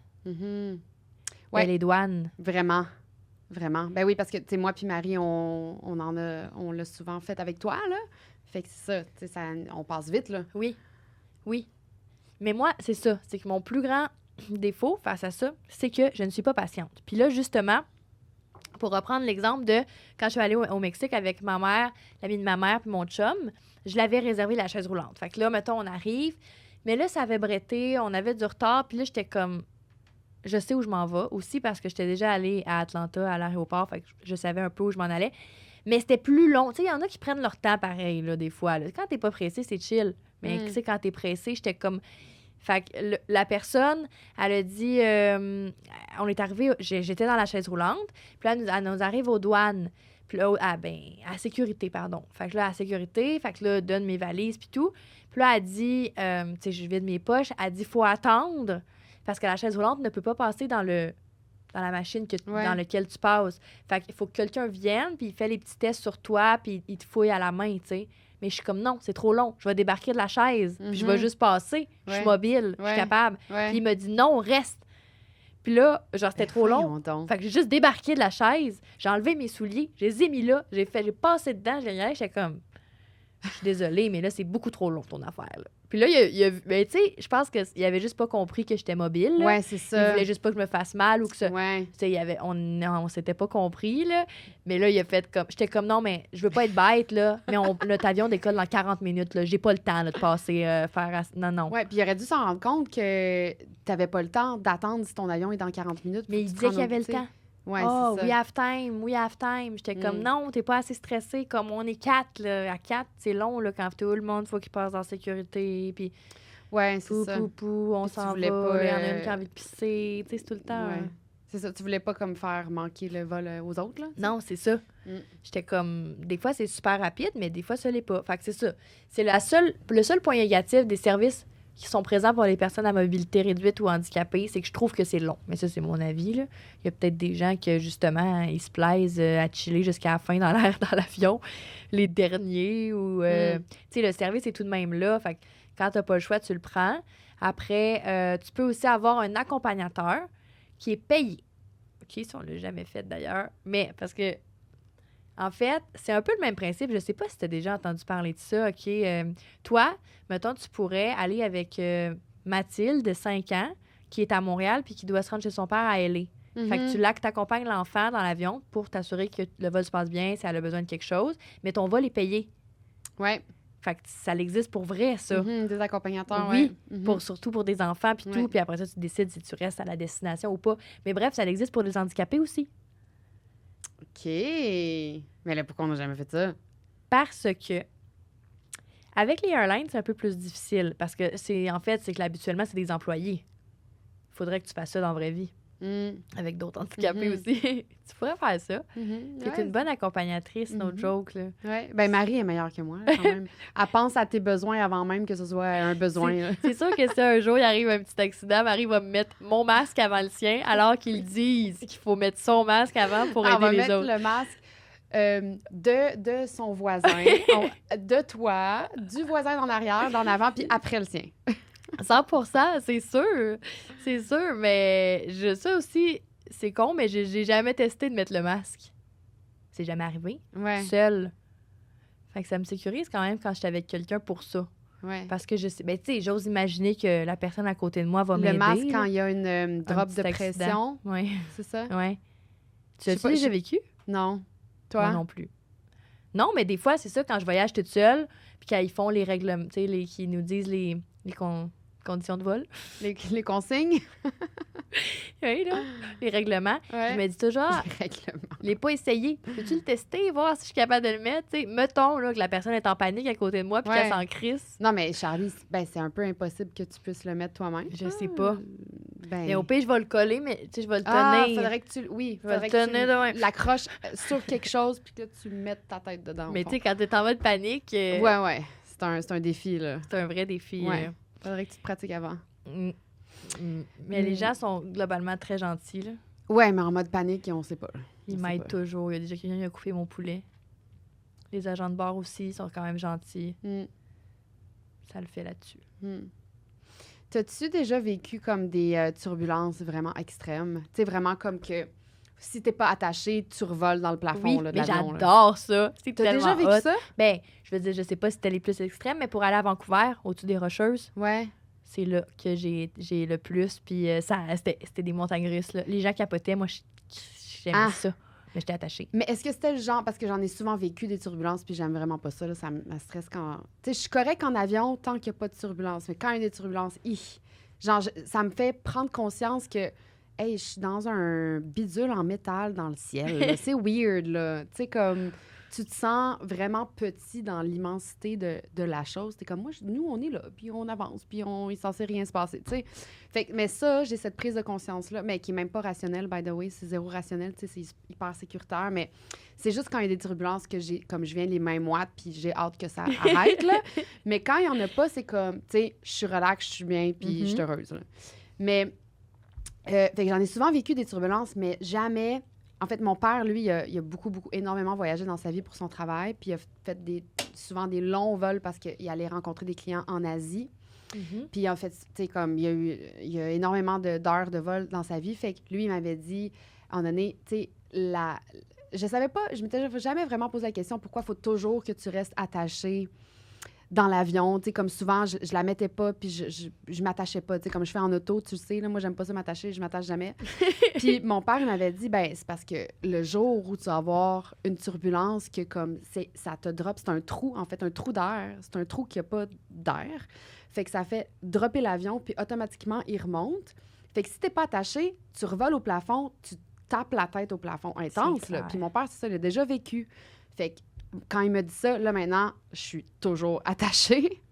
Ouais. Les douanes. Vraiment. Ben oui, parce que, tu sais, moi puis Marie, on l'a souvent fait avec toi, là. Fait que c'est ça, tu sais, on passe vite, là. Oui. Mais moi, c'est ça. C'est que mon plus grand défaut face à ça, c'est que je ne suis pas patiente. Puis là, justement, pour reprendre l'exemple de quand je suis allée au Mexique avec ma mère, l'amie de ma mère puis mon chum, je l'avais réservé la chaise roulante. Fait que là, mettons, on arrive, mais là, ça avait bretté, on avait du retard, puis là, j'étais comme, je sais où je m'en vais. Aussi parce que j'étais déjà allée à Atlanta, à l'aéroport, fait que je savais un peu où je m'en allais. Mais c'était plus long. Tu sais, il y en a qui prennent leur temps pareil, là, des fois. Là. Quand t'es pas pressé, c'est chill. Mais tu sais, quand t'es pressé, j'étais comme... Fait que la personne, elle a dit... on est arrivé... J'étais dans la chaise roulante. Puis là, elle nous arrive aux douanes. Puis là, à la sécurité, pardon. Fait que là, à la sécurité, fait que là, donne mes valises puis tout. Puis là, elle dit... tu sais, je vide mes poches. Elle dit, faut attendre parce que la chaise roulante ne peut pas passer dans la machine dans laquelle tu passes. Fait qu'il faut que quelqu'un vienne, puis il fait les petits tests sur toi, puis il te fouille à la main, tu sais. Mais je suis comme, non, c'est trop long. Je vais débarquer de la chaise, puis je vais juste passer. Je suis mobile, je suis capable. Puis il m'a dit, non, reste. Puis là, genre, c'était trop long. Fait que j'ai juste débarqué de la chaise, j'ai enlevé mes souliers, je les ai mis là, j'ai passé dedans, j'ai regardé, j'étais comme, je suis désolée, mais là, c'est beaucoup trop long, ton affaire, là. Puis là, ben, tu sais, je pense qu'il avait juste pas compris que j'étais mobile. Là. Ouais, c'est ça. Il voulait juste pas que je me fasse mal ou que ça. Ouais. Tu sais, on s'était pas compris, là. Mais là, il a fait comme. J'étais comme, non, mais je veux pas être bête, là. Mais notre avion décolle dans 40 minutes, là. J'ai pas le temps, là, de passer, faire. Non. Ouais, puis il aurait dû s'en rendre compte que t'avais pas le temps d'attendre si ton avion est dans 40 minutes. Mais il disait qu'il y avait le temps. Ouais, oh, c'est ça. we have time. J'étais comme, non, t'es pas assez stressé. Comme on est 4, là. À 4, c'est long, là, quand tout le monde, faut qu'il passe en sécurité. Puis. Ouais, c'est ça. On s'en va. Il y en a une qui a envie de pisser. Tu sais, c'est tout le temps. Ouais. C'est ça. Tu voulais pas comme faire manquer le vol aux autres, là? Non, c'est ça. J'étais comme... Des fois, c'est super rapide, mais des fois, ça l'est pas. Fait que c'est ça. C'est le seul point négatif des services qui sont présents pour les personnes à mobilité réduite ou handicapées, c'est que je trouve que c'est long. Mais ça, c'est mon avis, là. Il y a peut-être des gens qui, justement, ils se plaisent à chiller jusqu'à la fin dans l'avion, les derniers, ou... Tu sais, le service est tout de même là. Fait que quand t'as pas le choix, tu le prends. Après, tu peux aussi avoir un accompagnateur qui est payé. OK, ça, on l'a jamais fait, d'ailleurs. Mais parce que, en fait, c'est un peu le même principe. Je sais pas si tu as déjà entendu parler de ça. OK, toi, mettons, tu pourrais aller avec Mathilde, de 5 ans, qui est à Montréal puis qui doit se rendre chez son père à LA. Fait que tu accompagnes l'enfant dans l'avion pour t'assurer que le vol se passe bien, si elle a besoin de quelque chose. Mais ton vol est payé. Ouais. Fait que ça existe pour vrai, ça. Des accompagnateurs, oui. Surtout pour des enfants, puis tout. Puis après ça, tu décides si tu restes à la destination ou pas. Mais bref, ça existe pour des handicapés aussi. OK. Mais là, pourquoi on n'a jamais fait ça? Parce que avec les airlines, c'est un peu plus difficile. Parce que c'est que habituellement, c'est des employés. Il faudrait que tu fasses ça dans la vraie vie. Avec d'autres handicapés aussi. Tu pourrais faire ça. Tu es une bonne accompagnatrice, no joke. Là. Ouais. Ben, Marie est meilleure que moi, là, quand même. Elle pense à tes besoins avant même que ce soit un besoin. C'est sûr que si un jour il arrive un petit accident, Marie va me mettre mon masque avant le sien, alors qu'ils disent qu'il faut mettre son masque avant pour aider les autres. Elle va mettre le masque de son voisin, de toi, du voisin en arrière, d'en avant, puis après le sien. 100%, c'est sûr. C'est sûr, mais ça aussi, c'est con, mais j'ai jamais testé de mettre le masque. C'est jamais arrivé. Seule. Fait que ça me sécurise quand même quand je suis avec quelqu'un pour ça. Ouais. Parce que je sais, ben tu sais, j'ose imaginer que la personne à côté de moi va m'aider. Le masque, quand il y a une drop de pression. Oui. C'est ça? Oui. Tu as déjà vécu? Non. Toi? Moi non plus. Non, mais des fois, c'est ça, quand je voyage toute seule, puis quand ils font les règlements, tu sais, qui nous disent les conditions de vol. Les consignes? Oui, là. Les règlements. Je me dis toujours, les règlements. Je l'ai pas essayé. Peux-tu le tester, voir si je suis capable de le mettre? T'sais, mettons là, que la personne est en panique à côté de moi puis qu'elle s'en crisse. Non, mais Charlie, c'est un peu impossible que tu puisses le mettre toi-même. Je sais pas. Mais au pire, je vais le coller, mais je vais le tenir. Ah, faudrait que tu... Oui, faudrait que tu l'accroches sur quelque chose puis que tu mettes ta tête dedans. Mais tu sais, quand t'es en mode panique... Ouais. C'est un défi, là. C'est un vrai défi. Ouais. Faudrait que tu te pratiques avant. Mais les gens sont globalement très gentils, là. Ouais, mais en mode panique, on sait pas. Ils m'aident toujours. Il y a déjà quelqu'un qui a coupé mon poulet. Les agents de bar aussi sont quand même gentils. Ça le fait là-dessus. T'as-tu déjà vécu comme des turbulences vraiment extrêmes? Tu sais, vraiment comme que si t'es pas attaché, tu revoles dans le plafond là, de l'avion. Mais j'adore ça. T'as déjà vécu ça? Ben, je veux dire, je sais pas si c'était les plus extrêmes, mais pour aller à Vancouver, au-dessus des Rocheuses, c'est là que j'ai le plus. Puis c'était des montagnes russes. Là. Les gens capotaient. Moi, j'aimais ça. Mais j'étais attachée. Mais est-ce que c'était le genre... Parce que j'en ai souvent vécu des turbulences, puis j'aime vraiment pas ça. Là, ça me stresse quand... Tu sais, je suis correcte en avion tant qu'il n'y a pas de turbulences. Mais quand il y a des turbulences, genre, ça me fait prendre conscience que hey, je suis dans un bidule en métal dans le ciel. Là. C'est weird, là. Tu sais, comme, tu te sens vraiment petit dans l'immensité de la chose. T'es comme, nous, on est là, puis on avance, puis il est censé rien se passer, tu sais. Fait que, mais ça, j'ai cette prise de conscience-là, mais qui est même pas rationnelle, by the way. C'est zéro rationnel, tu sais, c'est hyper sécuritaire, mais c'est juste quand il y a des turbulences que j'ai, comme je viens les mains moites, puis j'ai hâte que ça arrête, là. Mais quand il y en a pas, c'est comme, tu sais, je suis relax, je suis bien, puis je suis heureuse, là. Mais, fait que j'en ai souvent vécu des turbulences, mais jamais... En fait, mon père, lui, il a énormément voyagé dans sa vie pour son travail, puis il a fait souvent des longs vols parce qu'il allait rencontrer des clients en Asie. Puis en fait, tu sais, comme il y a énormément d'heures de vol dans sa vie, fait que lui, il m'avait dit, à un moment donné, tu sais, je savais pas, je m'étais jamais vraiment posé la question pourquoi il faut toujours que tu restes attaché dans l'avion, tu sais, comme souvent, je la mettais pas, puis je m'attachais pas, tu sais, comme je fais en auto, tu sais, là, moi, j'aime pas ça m'attacher, je m'attache jamais. Puis mon père, il m'avait dit, ben c'est parce que le jour où tu vas avoir une turbulence, que comme, ça te drop, c'est un trou, en fait, un trou d'air, c'est un trou qui a pas d'air, fait que ça fait dropper l'avion, puis automatiquement, il remonte. Fait que si t'es pas attaché, tu revoles au plafond, tu tapes la tête au plafond intense, là. Puis mon père, c'est ça, il a déjà vécu. Fait que quand il me dit ça, là, maintenant, je suis toujours attachée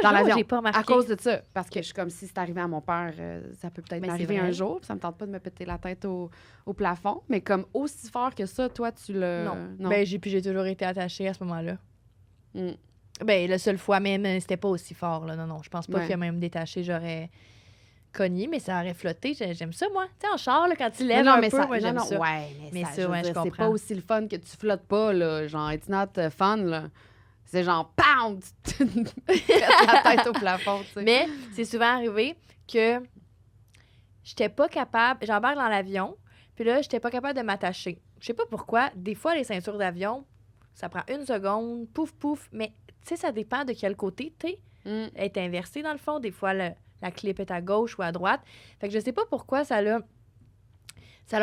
dans l'avion. J'ai pas remarqué. À cause de ça. Parce que je suis comme si c'est arrivé à mon père, ça peut peut-être Mais m'arriver c'est vrai. un jour. Puis ça me tente pas de me péter la tête au plafond. Mais comme aussi fort que ça, toi, tu le... Non. Ben, j'ai toujours été attachée à ce moment-là. Mm. Ben, la seule fois même, c'était pas aussi fort, là. Non. Je pense pas Ouais. que même détaché, j'aurais cogné, mais ça aurait flotté. J'aime ça, moi. Tu sais, en char, là, quand tu lèves un peu, moi, j'aime ça. Ouais, Mais ça, ça, je veux ouais, dire, je c'est comprends. pas aussi le fun que tu flottes pas, là. Genre, it's not fun, là. C'est genre, PAM! Tu te pètes la tête au plafond, tu sais. Mais c'est souvent arrivé que j'étais pas capable... J'embarque dans l'avion, puis là, j'étais pas capable de m'attacher. Je sais pas pourquoi. Des fois, les ceintures d'avion, ça prend 1 seconde, pouf, pouf. Mais, tu sais, ça dépend de quel côté t'es. Mm. Elle est inversée, dans le fond. Des fois, la clip est à gauche ou à droite. Fait que je sais pas pourquoi ça a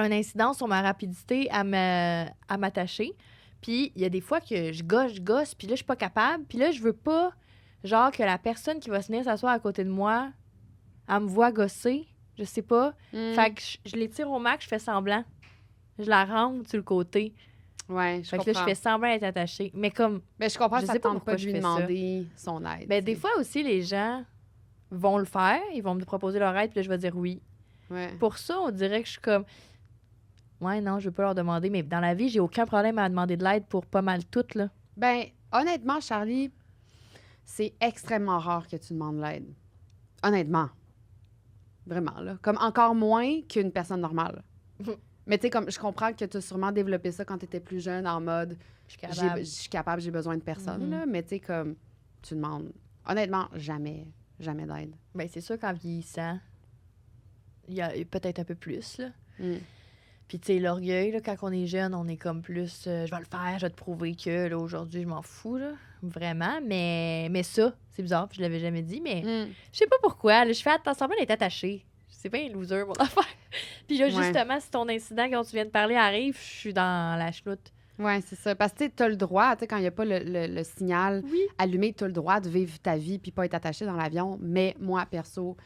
une incidence sur ma rapidité à m'attacher. Puis il y a des fois que je gosse, puis là, je suis pas capable. Puis là, je veux pas, genre, que la personne qui va venir s'asseoir à côté de moi, elle me voit gosser. Je sais pas. Mm. Fait que je les tire au max, je fais semblant. Je la rentre sur le côté. Ouais, je Fait que comprends. là, je fais semblant d'être attachée. Mais comme, Ben, je comprends Je que ça sais te pas tente pourquoi pas de je lui fais ça. demander son aide. ben, des tu sais. fois aussi, les gens vont le faire. Ils vont me proposer leur aide, puis là, je vais dire oui. Ouais. Pour ça, on dirait que je suis comme... Ouais, non, je veux pas leur demander. Mais dans la vie, j'ai aucun problème à demander de l'aide pour pas mal tout, là. Ben, honnêtement, Charlie, c'est extrêmement rare que tu demandes l'aide. Honnêtement. Vraiment, là. Comme encore moins qu'une personne normale. Mais tu sais, comme je comprends que tu as sûrement développé ça quand tu étais plus jeune, en mode Je suis capable. je suis capable, j'ai besoin de personne, Mhm. là. Mais tu sais, comme tu demandes. Honnêtement, jamais d'aide. Ben, c'est sûr qu'en vieillissant, il y a peut-être un peu plus, là. Mm. Puis, tu sais, l'orgueil, là, quand on est jeune, on est comme plus... je vais le faire, je vais te prouver que, là, aujourd'hui, je m'en fous, là. Vraiment. Mais ça, c'est bizarre, puis je l'avais jamais dit, mais Mm. je sais pas pourquoi. Là, je fais attention à d'être attachée. C'est bien loser, mon affaire. Puis là, Ouais. justement, si ton incident dont tu viens de parler arrive, je suis dans la chenoute. Ouais, c'est ça. Parce que tu as le droit, tu sais, quand il n'y a pas le signal Oui. allumé, tu as le droit de vivre ta vie puis pas être attaché dans l'avion. Mais moi, perso,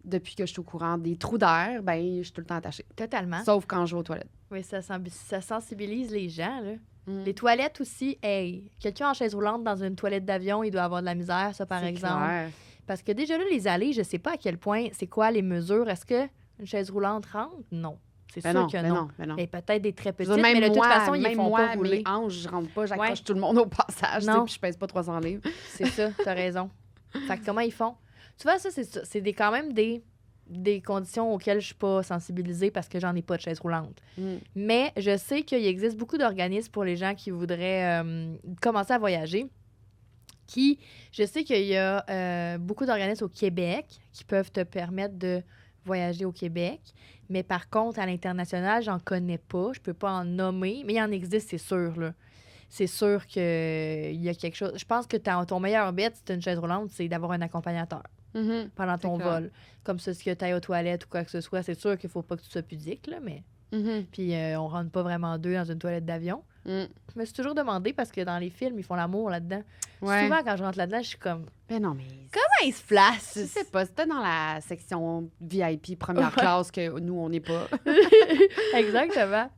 depuis que je suis au courant des trous d'air, ben je suis tout le temps attachée. Totalement. Sauf quand je vais aux toilettes. Oui, ça sensibilise les gens, là. Mm. Les toilettes aussi, hey, quelqu'un en chaise roulante dans une toilette d'avion, il doit avoir de la misère, ça, par C'est exemple. clair. Parce que déjà là, les allées, je sais pas à quel point, c'est quoi les mesures. Est-ce que une chaise roulante rentre? Non. C'est Ben sûr non, que ben non. non, ben non. Et peut-être des très Je petites, veux dire, mais de toute moi, façon, ils même font moi, pas rouler. mes hanches, je rentre pas, j'accroche Ouais. tout le monde au passage, tu sais, Non. puis je pèse pas 300 livres. C'est ça, t'as raison. Fait que comment ils font? Tu vois, ça, c'est quand même des conditions auxquelles je suis pas sensibilisée parce que j'en ai pas de chaise roulante. Mm. Mais je sais qu'il existe beaucoup d'organismes pour les gens qui voudraient commencer à voyager. Je sais qu'il y a beaucoup d'organismes au Québec qui peuvent te permettre de voyager au Québec. Mais par contre, à l'international, j'en connais pas. Je peux pas en nommer. Mais il en existe, c'est sûr, là. C'est sûr qu'il y a quelque chose. Je pense que ton meilleur bet, si tu as une chaise roulante, c'est d'avoir un accompagnateur Mhm. pendant ton clair. vol. Comme ça, si tu ailles aux toilettes ou quoi que ce soit, c'est sûr qu'il faut pas que tu sois pudique, là, mais... Mhm. Puis on rentre pas vraiment deux dans une toilette d'avion. Mm. Je me suis toujours demandé, parce que dans les films, ils font l'amour là-dedans. Ouais. Souvent, quand je rentre là-dedans, je suis comme, Ben non, mais... comment ils se placent? Je sais pas, c'était dans la section VIP première Ouais. classe que nous, on n'est pas. Exactement.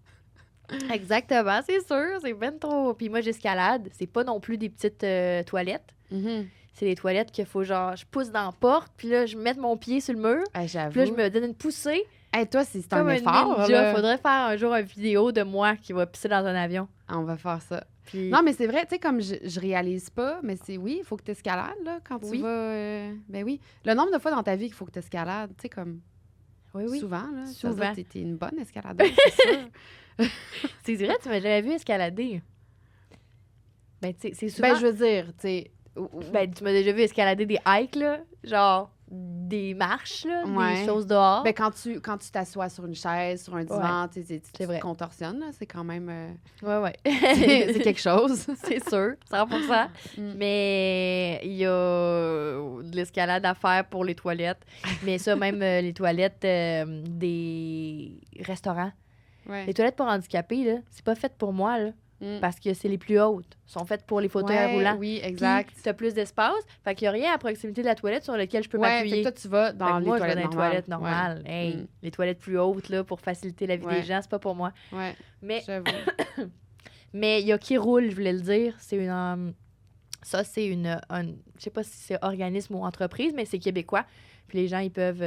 Exactement, c'est sûr. C'est ben trop. Puis moi, j'escalade. C'est pas non plus des petites toilettes. Mhm. C'est des toilettes qu'il faut, genre, je pousse dans la porte, puis là, je mets mon pied sur le mur. J'avoue. Puis là, je me donne une poussée. Hey, toi, c'est Comme un un effort. ninja. là. Faudrait faire un jour une vidéo de moi qui va pisser dans un avion. On va faire ça. Puis... Non, mais c'est vrai, tu sais, comme je réalise pas, mais c'est oui, il faut que tu escalades, là, quand tu Oui. vas. Ben oui. Le nombre de fois dans ta vie qu'il faut que tu escalades, tu sais, comme oui. souvent, là. Souvent. Tu es une bonne escaladeuse, c'est sûr. C'est vrai, tu m'as jamais vu escalader. Ben, tu sais, c'est souvent... Ben, je veux dire, tu sais. Ben, tu m'as déjà vu escalader des hikes, là. Genre, des marches, là. Ouais. Des choses dehors. Ben, quand tu t'assois sur une chaise, sur un divan, tu C'est te vrai. contorsionnes, là, c'est quand même. Ouais. c'est quelque chose. C'est sûr, 100%. Mm. Mais il y a de l'escalade à faire pour les toilettes. Mais ça, même les toilettes des restaurants. Ouais. Les toilettes pour handicapés, là, c'est pas fait pour moi, là. Mm. Parce que c'est les plus hautes. Elles sont faites pour les fauteuils Ouais, roulants. Oui, exact. Tu as plus d'espace. Fait qu'il n'y a rien à proximité de la toilette sur lequel je peux Ouais, fait m'appuyer. que toi, tu vas Fait dans que les moi, toilettes je vais dans les normales. toilettes normales. Ouais. Hey, Mm. les toilettes plus hautes, là, pour faciliter la vie Ouais. des gens, c'est pas pour moi. Ouais, Mais j'avoue. Mais il y a qui roule, je voulais le dire. C'est une. Ça, c'est je sais pas si c'est organisme ou entreprise, mais c'est québécois. Puis les gens, ils peuvent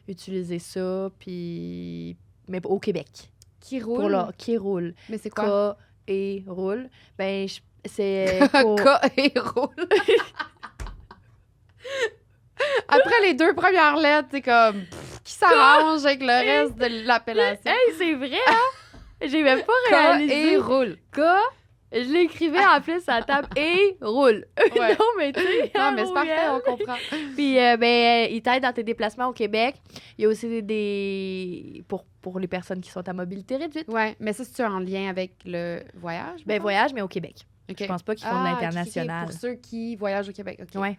utiliser ça. Puis. Mais au Québec. Qui Pour roule? leur qui roule. Mais c'est quoi? K et roule. Ben, c'est. Pour... K et roule. Après les 2 premières lettres, c'est comme qui s'arrange avec le reste de l'appellation. Hey, c'est vrai, hein? J'ai même pas K réalisé. et roule. K, je l'écrivais en plus à la table et roule. Ouais. Non, mais tu sais. Non, mais c'est parfait, on Royal. comprend. Puis, il t'aide dans tes déplacements au Québec. Il y a aussi des pour les personnes qui sont à mobilité réduite. Ouais, mais ça, c'est en lien avec le voyage? Ben, mettons? voyage, mais au Québec. OK. Je pense pas qu'ils font de Ah, ok, l'international. Pour ceux qui voyagent au Québec. OK. Ouais.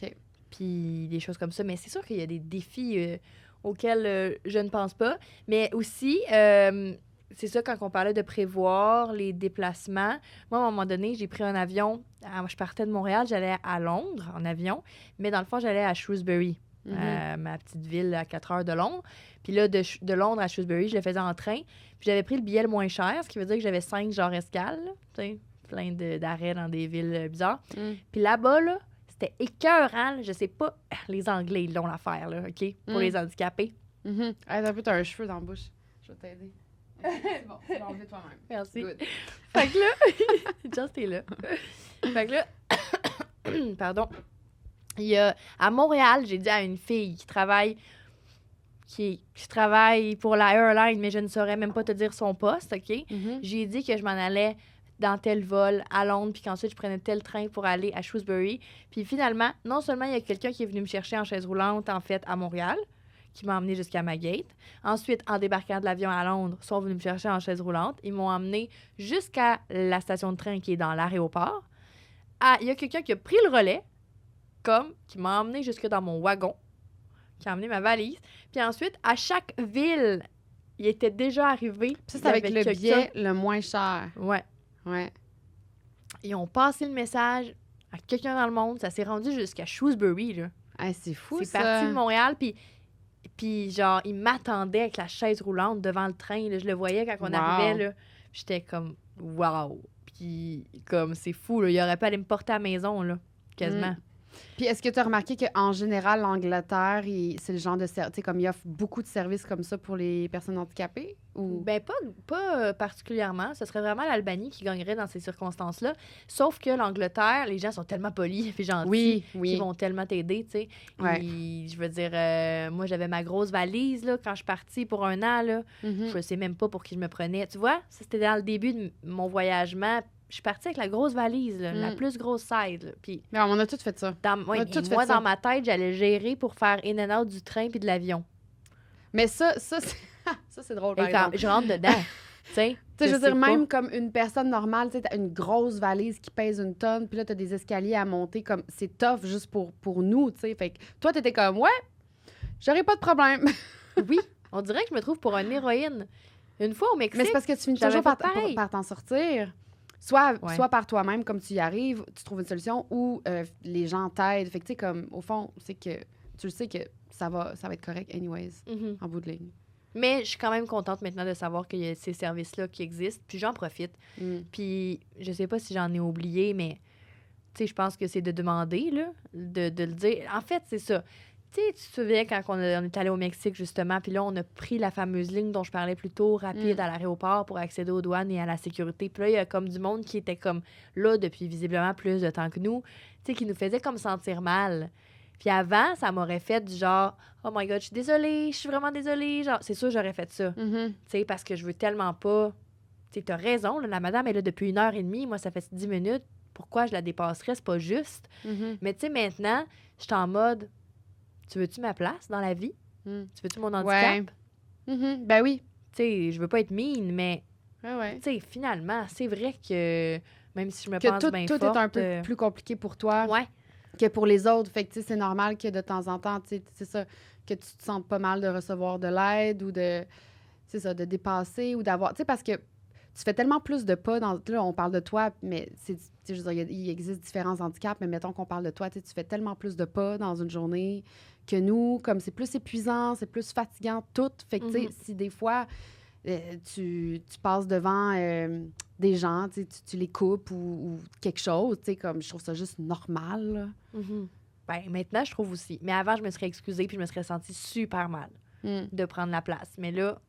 OK. Puis, des choses comme ça. Mais c'est sûr qu'il y a des défis auxquels je ne pense pas. Mais aussi, c'est ça, quand on parlait de prévoir les déplacements. Moi, à un moment donné, j'ai pris un avion. Je partais de Montréal, j'allais à Londres en avion. Mais dans le fond, j'allais à Shrewsbury. Mhm. Ma petite ville à 4 heures de Londres. Puis là, de Londres à Shrewsbury, je le faisais en train. Puis j'avais pris le billet le moins cher, ce qui veut dire que j'avais 5 genres escales, là, tu sais, plein d'arrêts dans des villes bizarres. Mm. Puis là-bas, là, c'était écœurant. Là, je sais pas, les Anglais, ils l'ont l'affaire, là, OK? Pour les handicapés. Mhm. Hey, t'as un cheveu dans la bouche. Je vais t'aider. C'est bon, tu vas enlever toi-même. Merci. Good. Fait que là, Just est là. Fait que là, pardon. Il y a, à Montréal, j'ai dit à une fille qui travaille pour la airline, mais je ne saurais même pas te dire son poste, OK? Mhm. J'ai dit que je m'en allais dans tel vol à Londres, puis qu'ensuite, je prenais tel train pour aller à Shrewsbury. Puis finalement, non seulement il y a quelqu'un qui est venu me chercher en chaise roulante, en fait, à Montréal, qui m'a emmené jusqu'à ma gate. Ensuite, en débarquant de l'avion à Londres, ils sont venus me chercher en chaise roulante. Ils m'ont emmené jusqu'à la station de train qui est dans l'aéroport. Ah, il y a quelqu'un qui a pris le relais, qui m'a emmené jusque dans mon wagon, qui a emmené ma valise. Puis ensuite, à chaque ville, il était déjà arrivé. Ça, il c'est y avec avait le quelqu'un. billet le moins cher. Ouais. Ouais. Ils ont passé le message à quelqu'un dans le monde. Ça s'est rendu jusqu'à Shrewsbury, là. Hey, c'est fou, C'est ça. parti de Montréal, puis genre, il m'attendait avec la chaise roulante devant le train. Là. Je le voyais quand on Wow. arrivait, là. J'étais comme, wow. Puis, comme, c'est fou, là. Il aurait pas allé me porter à la maison, là, quasiment. Puis est-ce que tu as remarqué qu'en général, l'Angleterre, c'est le genre de service, tu sais, comme il offre beaucoup de services comme ça pour les personnes handicapées? Ou... Ben, pas particulièrement. Ce serait vraiment l'Albanie qui gagnerait dans ces circonstances-là. Sauf que l'Angleterre, les gens sont tellement polis et gentils. oui, Qui oui. vont tellement t'aider, tu sais. Ouais. Je veux dire, moi, j'avais ma grosse valise, là, quand je suis partie pour un an, là. Mhm. Je sais même pas pour qui je me prenais. Tu vois, ça, c'était dans le début de mon voyagement. Je suis partie avec la grosse valise, là, la plus grosse side. Là. Puis, Mais on a tout fait ça. ouais, On a tout et fait moi, ça. dans ma tête, j'allais gérer pour faire in and out du train puis de l'avion. Mais ça c'est... ça, c'est drôle, Et par quand exemple. je rentre dedans, tu sais. Tu sais, je veux sais dire, pas. même comme une personne normale, tu sais, t'as une grosse valise qui pèse une tonne, puis là, t'as des escaliers à monter, comme c'est tough juste pour nous, tu sais. Fait que toi, t'étais comme, ouais, j'aurais pas de problème. Oui, on dirait que je me trouve pour une héroïne. Une fois au Mexique, Mais c'est parce que tu finis j'avais toujours fait pareil. par t'en sortir. Soit Ouais. par toi-même, comme tu y arrives, tu trouves une solution, ou les gens t'aident. Fait que, tu sais, comme, au fond, c'est que tu le sais que ça va être correct anyways, Mhm. en bout de ligne. Mais je suis quand même contente maintenant de savoir qu'il y a ces services-là qui existent. Puis j'en profite. Mm. Puis je sais pas si j'en ai oublié, mais tu sais, je pense que c'est de demander, là, de le dire. En fait, c'est ça. Tu sais, tu te souviens quand on est allé au Mexique, justement, puis là, on a pris la fameuse ligne dont je parlais plus tôt, rapide, à l'aéroport pour accéder aux douanes et à la sécurité. Puis là, il y a comme du monde qui était comme là depuis visiblement plus de temps que nous, tu sais, qui nous faisait comme sentir mal. Puis avant, ça m'aurait fait du genre « Oh my God, je suis vraiment désolée. » Genre, c'est sûr, j'aurais fait ça. Mhm. Tu sais, parce que je veux tellement pas... Tu sais, t'as raison, là, la madame est là depuis 1h30. Moi, ça fait 10 minutes. Pourquoi je la dépasserais? C'est pas juste. Mhm. Mais tu sais, maintenant, je suis en mode... Tu veux-tu ma place dans la vie? Mm. Tu veux-tu mon handicap? Ouais. Mhm. Ben oui. Tu sais, je veux pas être mean, mais Ouais. tu sais, finalement, c'est vrai que même si je me Que pense tout, bien tout forte... est un peu plus compliqué pour toi Ouais. que pour les autres. Fait que, tu sais, c'est normal que de temps en temps, tu sais, c'est ça, que tu te sentes pas mal de recevoir de l'aide ou de, c'est ça, de dépasser ou d'avoir, tu sais, parce que tu fais tellement plus de pas dans, là, on parle de toi, mais c'est, tu sais, je veux dire, il existe différents handicaps, mais mettons qu'on parle de toi, tu sais, tu fais tellement plus de pas dans une journée que nous, comme c'est plus épuisant, c'est plus fatigant, tout. Fait que, tu sais, si des fois, tu passes devant des gens, tu sais, tu les coupes ou quelque chose, tu sais, comme je trouve ça juste normal, là. Mhm. Ben, maintenant, je trouve aussi. Mais avant, je me serais excusée puis je me serais sentie super mal Mm. de prendre la place. Mais là,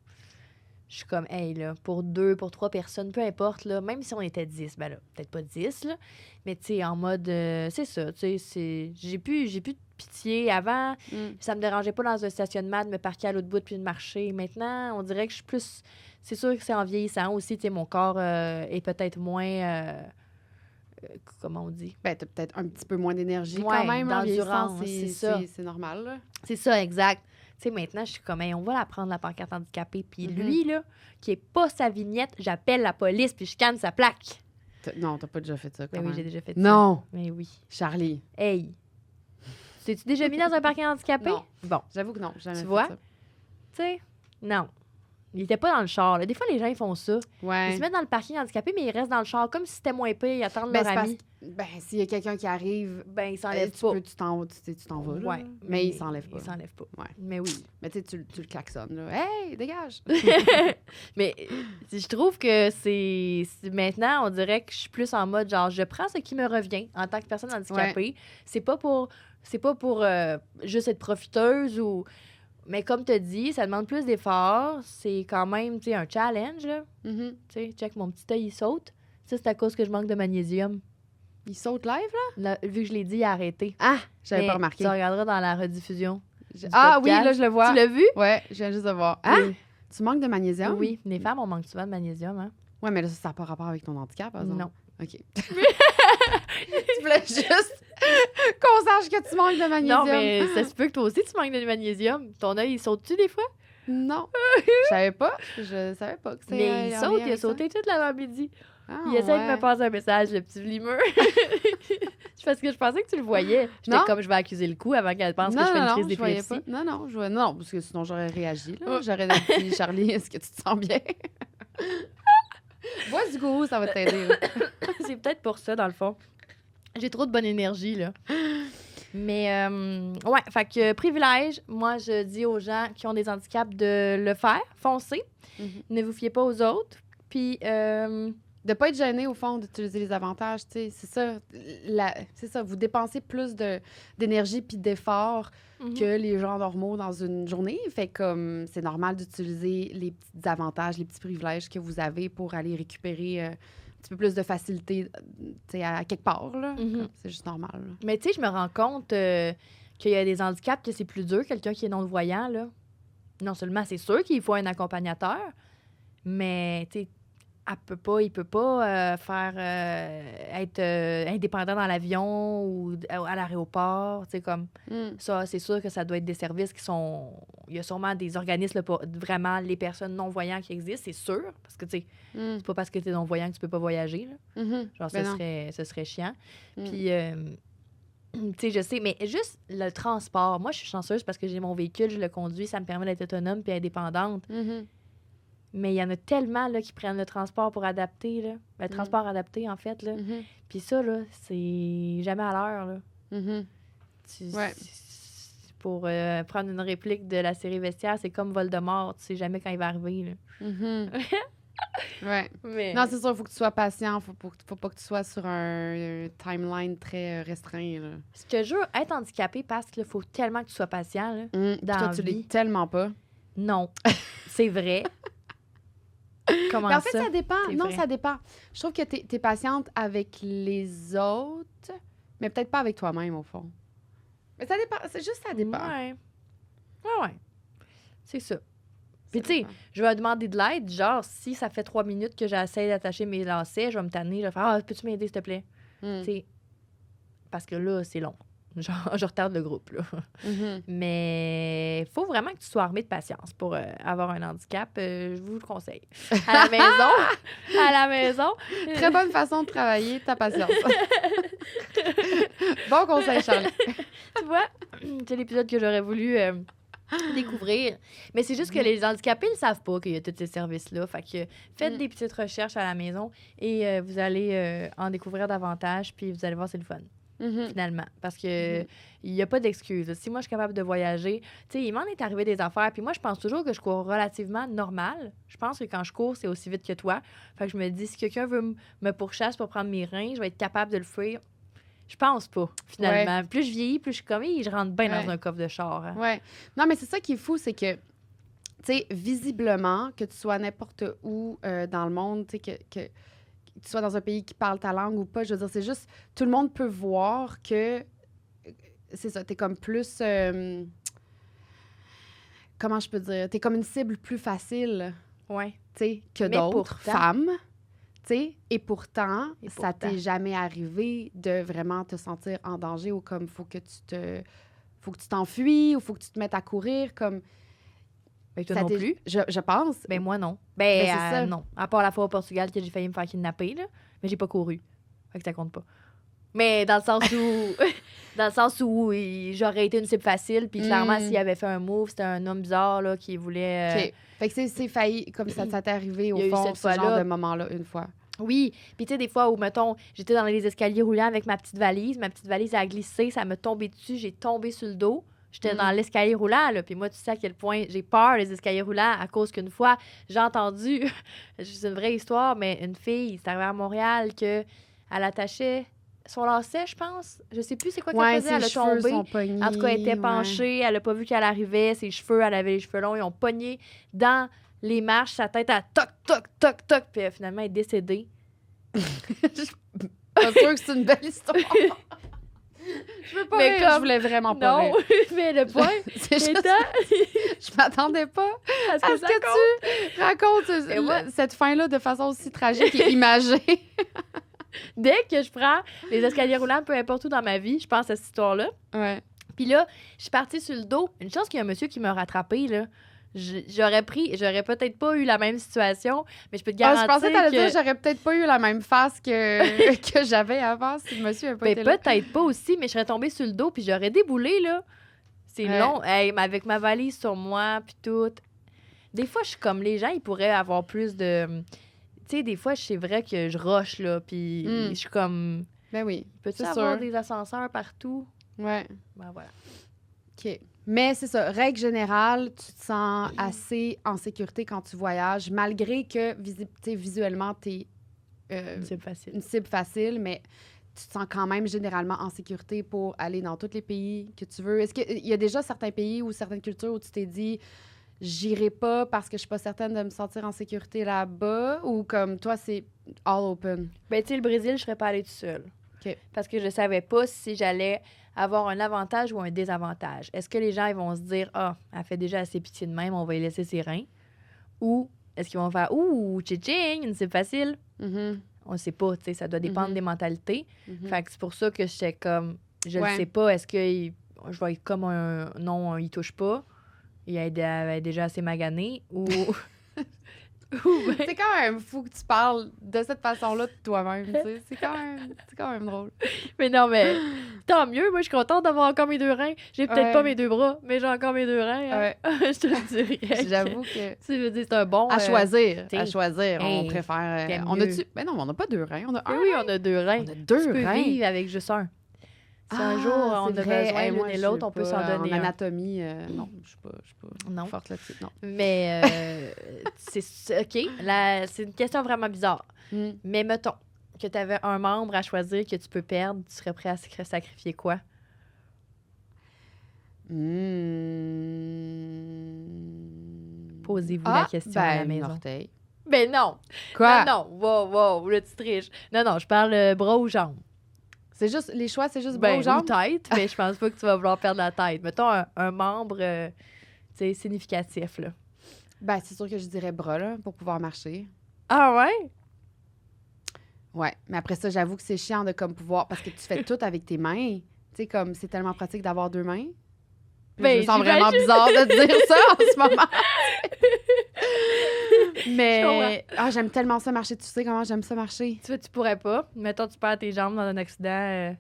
je suis comme, hey, là, pour 2, pour 3 personnes, peu importe, là, même si on était 10, ben là, peut-être pas 10, là, mais tu sais, en mode, c'est ça, tu sais, j'ai plus de pitié. Avant, ça me dérangeait pas dans un stationnement de me parquer à l'autre bout puis de marcher. Maintenant, on dirait que je suis plus... C'est sûr que c'est en vieillissant aussi, tu sais, mon corps est peut-être moins... comment on dit? Ben, t'as peut-être un petit peu moins d'énergie Ouais, quand même. En d'endurance, vieillissant, c'est ça. C'est normal, là. C'est ça, exact. Tu sais, maintenant, je suis comme, hey, on va la prendre, la pancarte handicapée. Puis lui, là, qui est pas sa vignette, j'appelle la police puis je scanne sa plaque. Non, t'as pas déjà fait ça, quand Ben oui, même. j'ai déjà fait ça. Non! Mais oui. Charlie. Hey! T'es-tu déjà mis dans un parking handicapé? Non. Bon, J'avoue que non, jamais Tu fait vois? ça. tu sais, non. Il était pas dans le char. Là. Des fois, les gens, ils font ça. Ouais. Ils se mettent dans le parking handicapé, mais ils restent dans le char comme si c'était moins pire. Ils attendent Ben, leur c'est parce ami. Ben, s'il y a quelqu'un qui arrive, Ben, ils s'enlèvent tu pas. peux, tu t'en vas, là. Ouais. Mais il s'enlève pas. Ils s'enlèvent pas. Ouais. Mais oui. Mais tu sais, tu le klaxonnes, là. Hey, dégage! Mais je trouve que maintenant, on dirait que je suis plus en mode genre, je prends ce qui me revient en tant que personne handicapée. C'est pas pour juste être profiteuse ou. Mais comme tu dis, ça demande plus d'efforts. C'est quand même, tu sais, un challenge, là. Mhm. Tu sais, check, mon petit œil, il saute. Ça, c'est à cause que je manque de magnésium. Il saute live, là? Là, vu que je l'ai dit, il a arrêté. Ah! J'avais Mais pas remarqué. Tu regarderas dans la rediffusion. Ah oui, podcast. là, je le vois. Tu l'as vu? Ouais, je viens juste de voir. Ah! Oui. Tu manques de magnésium? Oui, les femmes, on manque souvent de magnésium, hein? Ouais, mais là, ça n'a pas rapport avec ton handicap, par exemple. Non. OK. Tu voulais juste qu'on sache que tu manques de magnésium. Non, mais ça se peut que toi aussi, tu manques de magnésium. Ton œil, il saute-tu des fois? Non. Je savais pas. Je savais pas que c'est... Mais il en saute, lien il a avec ça. sauté toute l'avant-midi. Ah, Il essaie de ouais. me passer un message, le petit vlimeux. Parce que je pensais que tu le voyais. J'étais Non. comme, je vais accuser le coup avant qu'elle pense que je fais une crise je voyais d'épilepsie. pas. Non, non, parce que sinon j'aurais réagi. Là. J'aurais dit, Charlie, est-ce que tu te sens bien? Bois du goût, ça va t'aider. là. C'est peut-être pour ça, dans le fond. J'ai trop de bonne énergie, là. Mais, ouais, fait que privilège, moi, je dis aux gens qui ont des handicaps de le faire, foncez. Mhm. Ne vous fiez pas aux autres. Puis, De pas être gêné, au fond, d'utiliser les avantages, tu sais, c'est ça. C'est ça, vous dépensez plus d'énergie puis d'efforts que les gens normaux dans une journée. Fait comme c'est normal d'utiliser les petits avantages, les petits privilèges que vous avez pour aller récupérer un petit peu plus de facilité, tu sais, à quelque part, là. Mhm. Comme, c'est juste normal, là. mais tu sais, je me rends compte qu'il y a des handicaps que c'est plus dur, quelqu'un qui est non-voyant, là. Non seulement, c'est sûr qu'il faut un accompagnateur, mais, tu sais, il peut pas être indépendant dans l'avion ou à l'aéroport, tu sais, comme ça, c'est sûr que ça doit être des services qui sont... Il y a sûrement des organismes pour vraiment les personnes non-voyantes qui existent, c'est sûr, parce que, tu sais, c'est pas parce que t'es non-voyant que tu peux pas voyager, là. Mhm. Genre, Ben non. ce serait chiant. Mm. Puis, tu sais, je sais, mais juste le transport. Moi, je suis chanceuse parce que j'ai mon véhicule, je le conduis, ça me permet d'être autonome puis indépendante. Mhm. Mais il y en a tellement là, qui prennent le transport pour adapter, là. Le transport adapté, en fait. Là. Puis ça, là, c'est jamais à l'heure. Là. Pour prendre une réplique de la série Vestiaire, c'est comme Voldemort. Tu sais jamais quand il va arriver. Là. Ouais. Mais... Non, c'est sûr, il faut que tu sois patient. Faut pas que tu sois sur un timeline très restreint. Là. Je te jure, être handicapé, parce qu'il faut tellement que tu sois patient. Là, dans toi, la tu vie. l'es tellement pas. Non, c'est vrai. Comment mais en fait, ça? Ça dépend. C'est Non, vrai. ça dépend. Je trouve que t'es patiente avec les autres, mais peut-être pas avec toi-même, au fond. Mais ça dépend. C'est juste ça dépend. Ouais. C'est ça. Puis, tu sais, je vais demander de l'aide. Genre, si ça fait 3 minutes que j'essaie d'attacher mes lacets, je vais me tanner. Je vais faire « Ah, peux-tu m'aider, s'il te plaît? Tu sais, parce que là, c'est long. Genre, je retarde le groupe, là. Mais il faut vraiment que tu sois armé de patience pour avoir un handicap. Je vous le conseille. À la maison. Très bonne façon de travailler ta patience. Bon conseil, Charlie. Tu vois, c'est l'épisode que j'aurais voulu découvrir. Mais c'est juste que les handicapés ne savent pas qu'il y a tous ces services-là. Fait que faites des petites recherches à la maison et vous allez en découvrir davantage, puis vous allez voir, c'est le fun. Finalement. Parce que il n'y a pas d'excuse. Si moi, je suis capable de voyager, tu sais, il m'en est arrivé des affaires. Puis moi, je pense toujours que je cours relativement normal. Je pense que quand je cours, c'est aussi vite que toi. Fait que je me dis, si quelqu'un veut me pourchasser pour prendre mes reins, je vais être capable de le faire. Je pense pas, finalement. Ouais. Plus je vieillis, plus je suis comme, je rentre bien dans un coffre de char. Hein. Ouais. Non, mais c'est ça qui est fou, c'est que, tu sais, visiblement, que tu sois n'importe où dans le monde, tu sais, que tu sois dans un pays qui parle ta langue ou pas, je veux dire, c'est juste, tout le monde peut voir que, c'est ça, t'es comme plus, comment je peux dire, t'es comme une cible plus facile, tu sais, que d'autres femmes, tu sais, et pourtant, ça t'est jamais arrivé de vraiment te sentir en danger ou comme, faut que tu t'enfuis ou faut que tu te mettes à courir, comme... Ben, toi non plus. Je pense. Ben, moi, non. Ben, non. À part la fois au Portugal que j'ai failli me faire kidnapper, là. Mais j'ai pas couru. Fait que ça compte pas. Mais dans le sens où j'aurais été une cible facile, puis clairement, s'il avait fait un move, c'était un homme bizarre, là, qui voulait... OK. Fait que c'est failli, comme ça t'est arrivé, au fond, ce genre de moment-là, une fois. Oui. Puis, tu sais, des fois où, mettons, j'étais dans les escaliers roulants avec ma petite valise a glissé, ça m'a tombé dessus, j'ai tombé sur le dos. J'étais dans l'escalier roulant, là. Puis moi, tu sais à quel point j'ai peur des escaliers roulants à cause qu'une fois, j'ai entendu, c'est une vraie histoire, mais une fille, c'est arrivé à Montréal, qu'elle attachait son lacet, je pense. Je sais plus c'est quoi qu'elle faisait. Elle a tombé. En tout cas, elle était penchée. Elle a pas vu qu'elle arrivait. Ses cheveux, elle avait les cheveux longs. Ils ont pogné dans les marches. Sa tête a toc, toc, toc, toc. Puis finalement, elle est décédée. Pas sûr que c'est une belle histoire. Je veux pas rire, je voulais vraiment pas rire. Non, mais le point, c'est juste... je m'attendais pas à ce que tu racontes cette fin-là de façon aussi tragique et imagée. Dès que je prends les escaliers roulants, peu importe où dans ma vie, je pense à cette histoire-là. Ouais. Puis là, je suis partie sur le dos. Une chance qu'il y a un monsieur qui m'a rattrapée, là. J'aurais peut-être pas eu la même situation, mais je peux te garantir je pensais que t'allais dire j'aurais peut-être pas eu la même face que j'avais avant si le monsieur avait pas été là. Peut-être pas aussi, mais je serais tombée sur le dos puis j'aurais déboulé, là. C'est long. Hey, avec ma valise sur moi puis tout. Des fois, je suis comme les gens, ils pourraient avoir plus de... Tu sais, des fois, c'est vrai que je rush, là, puis je suis comme... Ben oui, peux-tu avoir des ascenseurs partout? Ouais. Ben voilà. OK. Mais c'est ça, règle générale, tu te sens assez en sécurité quand tu voyages, malgré que visuellement, tu es une cible facile, mais tu te sens quand même généralement en sécurité pour aller dans tous les pays que tu veux. Est-ce qu'il y a déjà certains pays ou certaines cultures où tu t'es dit « j'irai pas parce que je suis pas certaine de me sentir en sécurité là-bas » ou comme toi, c'est all open? Ben tu sais, le Brésil, je serais pas allée toute seule. OK. Parce que je savais pas si j'allais avoir un avantage ou un désavantage. Est-ce que les gens ils vont se dire « Ah, elle fait déjà assez pitié de même, on va y laisser ses reins. » Ou est-ce qu'ils vont faire « Ouh, tching, c'est facile. » On ne sait pas, tu sais, ça doit dépendre des mentalités. Fait que c'est pour ça que j'étais comme, je ne sais pas, est-ce que je vais être comme un non, il touche pas, il est déjà assez magané, ou... C'est quand même fou que tu parles de cette façon-là de toi-même, tu sais. C'est quand même drôle. Mais non, mais tant mieux. Moi, je suis contente d'avoir encore mes 2 reins. J'ai peut-être pas mes 2 bras, mais j'ai encore mes 2 reins. Hein. Je te le dirais. J'avoue que... Tu veux dire, c'est un bon... À choisir, hey, on préfère... on a-tu... Ben non, on n'a pas 2 reins, on a un. Oui, on a 2 reins. On a 2 tu peux reins. vivre avec juste un. Si un jour, on a besoin l'une et l'autre, on peut s'en donner en un. anatomie, non, je suis pas forte là-dessus, non. Mais, OK, c'est une question vraiment bizarre. Mais mettons que tu avais un membre à choisir que tu peux perdre, tu serais prêt à sacrifier quoi? Posez-vous la question à la maison. Orteil. Ben non! Quoi? Non, wow, là, tu triches. Non, je parle bras ou jambes. C'est juste, les choix, c'est juste bras ou jambes? Ou tête, mais je pense pas que tu vas vouloir perdre la tête. Mettons un membre, tu sais, significatif, là. Ben, c'est sûr que je dirais bras, là, pour pouvoir marcher. Ah ouais? Ouais, mais après ça, j'avoue que c'est chiant de comme pouvoir... Parce que tu fais tout avec tes mains. Tu sais, comme c'est tellement pratique d'avoir 2 mains. Puis je me sens vraiment bizarre de te dire ça en ce moment. Mais j'aime tellement ça marcher. Tu sais comment j'aime ça marcher? Tu vois, tu pourrais pas. Mettons, tu perds tes jambes dans un accident.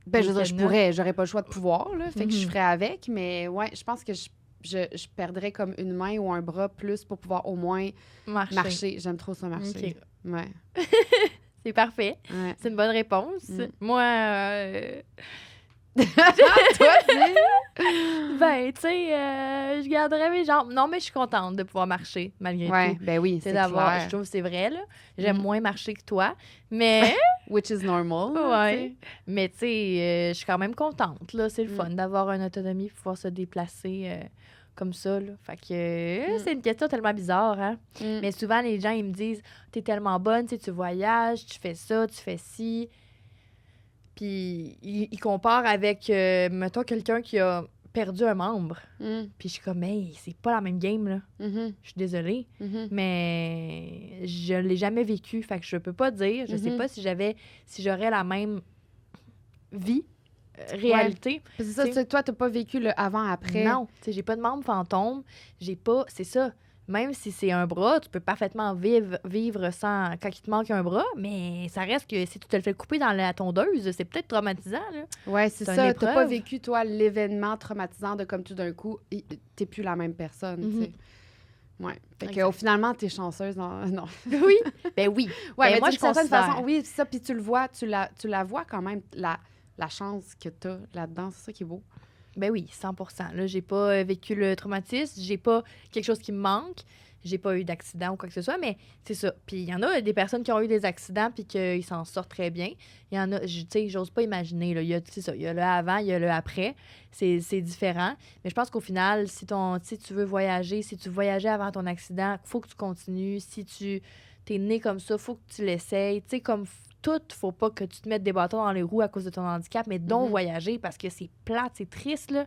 Ben, je veux dire, je pourrais. J'aurais pas le choix de pouvoir, là. Fait que je ferais avec. Mais ouais, je pense que je perdrais comme une main ou un bras plus pour pouvoir au moins marcher. J'aime trop ça marcher. Okay. Ouais. C'est parfait. Ouais. C'est une bonne réponse. Moi... Toi, ben, tu sais, je garderais mes jambes. Non, mais je suis contente de pouvoir marcher, malgré tout. Ben oui, c'est d'avoir, clair. je trouve que c'est vrai, là. J'aime moins marcher que toi, mais... Which is normal. Ouais. Mais, tu sais, je suis quand même contente, là. C'est le fun d'avoir une autonomie pour pouvoir se déplacer comme ça, là. Fait que c'est une question tellement bizarre, hein. Mais souvent, les gens, ils me disent « T'es tellement bonne, tu voyages, tu fais ça, tu fais ci. » Puis ils comparent avec, mettons, quelqu'un qui a perdu un membre. Puis je suis comme, hey, c'est pas la même game, là. Je suis désolée. Mais je l'ai jamais vécu. Fait que je peux pas dire. Je sais pas si j'aurais la même vie, réalité. Ouais. C'est ça, toi, t'as pas vécu le avant-après. Non. Tu sais, j'ai pas de membre fantôme. J'ai pas... C'est ça. Même si c'est un bras, tu peux parfaitement vivre sans... Quand il te manque un bras, mais ça reste que si tu te le fais couper dans la tondeuse, c'est peut-être traumatisant, là. Ouais, c'est ça. T'as pas vécu, toi, l'événement traumatisant de comme tout d'un coup, t'es plus la même personne, tu sais. Ouais. Fait que finalement, t'es chanceuse. Non. Oui. Ben oui. Ouais, mais moi, d'une certaine façon, oui, c'est ça. Puis tu le vois, tu la vois quand même, la chance que t'as là-dedans. C'est ça qui est beau. Ben oui, 100%. Là, j'ai pas vécu le traumatisme, j'ai pas quelque chose qui me manque, j'ai pas eu d'accident ou quoi que ce soit, mais c'est ça. Puis il y en a des personnes qui ont eu des accidents puis qu'ils s'en sortent très bien. Il y en a, tu sais, j'ose pas imaginer. Là. Il y a le avant, il y a le après. C'est différent. Mais je pense qu'au final, si tu veux voyager, si tu voyageais avant ton accident, faut que tu continues. Si tu t'es né comme ça, faut que tu l'essayes. Tu sais, comme... Tout, faut pas que tu te mettes des bâtons dans les roues à cause de ton handicap, mais donc voyager parce que c'est plate, c'est triste, là.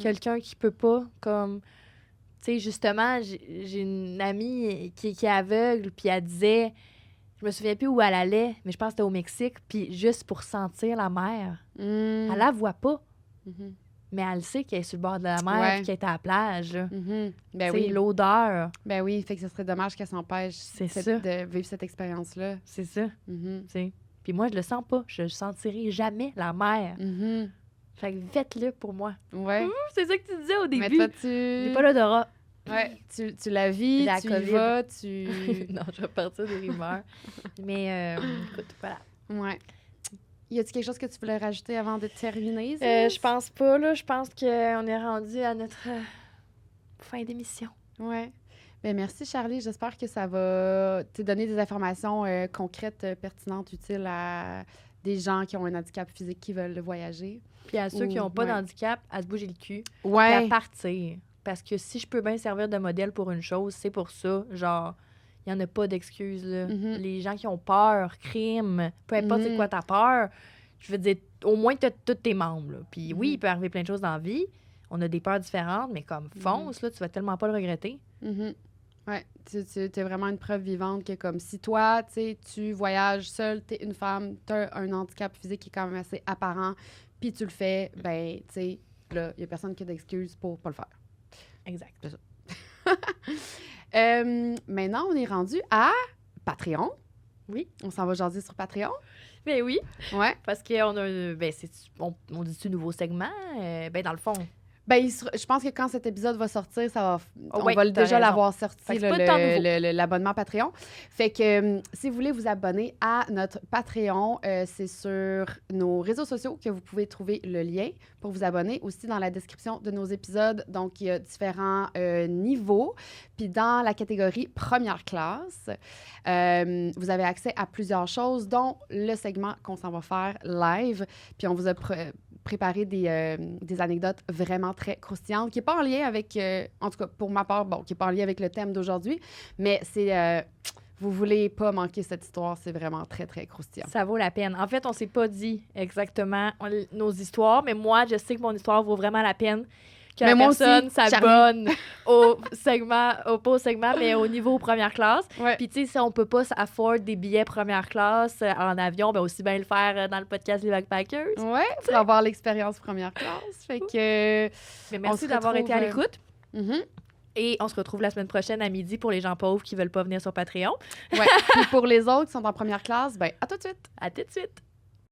Quelqu'un qui peut pas, comme... Tu sais, justement, j'ai une amie qui est aveugle, puis elle disait... Je me souviens plus où elle allait, mais je pense que c'était au Mexique, puis juste pour sentir la mer. Elle la voit pas, mais elle sait qu'elle est sur le bord de la mer, puis qu'elle est à la plage, là. Ben oui. L'odeur. Ben oui, fait que ce serait dommage qu'elle s'empêche de vivre cette expérience-là. C'est ça. Puis moi, je le sens pas. Je sentirai jamais la mer. Fait que faites-le pour moi. Ouais. C'est ça que tu disais au début. Mais toi, j'ai pas l'odorat. Ouais, tu la vis, tu y vas, Non, je vais partir des rumeurs. Mais écoute, voilà. Ouais. Y a-t-il quelque chose que tu voulais rajouter avant de terminer? Je pense pas, là. Je pense qu'on est rendu à notre fin d'émission. Ouais. Bien, merci, Charlie. J'espère que ça va te donner des informations concrètes, pertinentes, utiles à des gens qui ont un handicap physique qui veulent voyager. Puis à ceux qui n'ont pas d'handicap, à se bouger le cul. Ouais. Puis à partir. Parce que si je peux bien servir de modèle pour une chose, c'est pour ça. Genre, il n'y en a pas d'excuses, là. Les gens qui ont peur, crime, peu importe c'est quoi ta peur, je veux dire, au moins tu as tous tes membres, là. Puis oui, il peut arriver plein de choses dans la vie. On a des peurs différentes, mais comme fonce, là, tu vas tellement pas le regretter. Ouais, tu es vraiment une preuve vivante que comme si toi, tu sais, tu voyages seule, tu es une femme, tu as un handicap physique qui est quand même assez apparent, puis tu le fais, ben, tu sais, là, il n'y a personne qui a d'excuses pour pas le faire. Exact. C'est ça. Maintenant, on est rendu à Patreon. Oui. On s'en va jaser sur Patreon. Mais oui, Ouais. parce qu'on a... on dit-tu nouveau segment? Dans le fond... Ben, je pense que quand cet épisode va sortir, on ouais, va t'as déjà raison. l'avoir Fait sorti, que c'est là, pas tant nouveau. l'abonnement Patreon. Fait que si vous voulez vous abonner à notre Patreon, c'est sur nos réseaux sociaux que vous pouvez trouver le lien pour vous abonner. Aussi dans la description de nos épisodes. Donc, il y a différents niveaux. Puis dans la catégorie première classe, vous avez accès à plusieurs choses, dont le segment qu'on s'en va faire live. Puis on vous a préparer des anecdotes vraiment très croustillantes, qui n'est pas en lien avec, en tout cas pour ma part, qui n'est pas en lien avec le thème d'aujourd'hui, mais c'est, vous voulez pas manquer cette histoire, c'est vraiment très, très croustillant. Ça vaut la peine. En fait, on s'est pas dit exactement nos histoires, mais moi, je sais que mon histoire vaut vraiment la peine. Que Mais la moi personne aussi, s'abonne au segment, pas au segment, mais au niveau première classe. Ouais. Puis, tu sais, si on peut pas s'afford des billets première classe en avion, aussi bien le faire dans le podcast Les Backpackers. Ouais, pour avoir l'expérience première classe. Fait que... Mais merci se d'avoir été à retrouve, l'écoute. Mhm. Et on se retrouve la semaine prochaine à midi pour les gens pauvres qui veulent pas venir sur Patreon. Ouais. Puis pour les autres qui sont en première classe, à tout de suite! À tout de suite!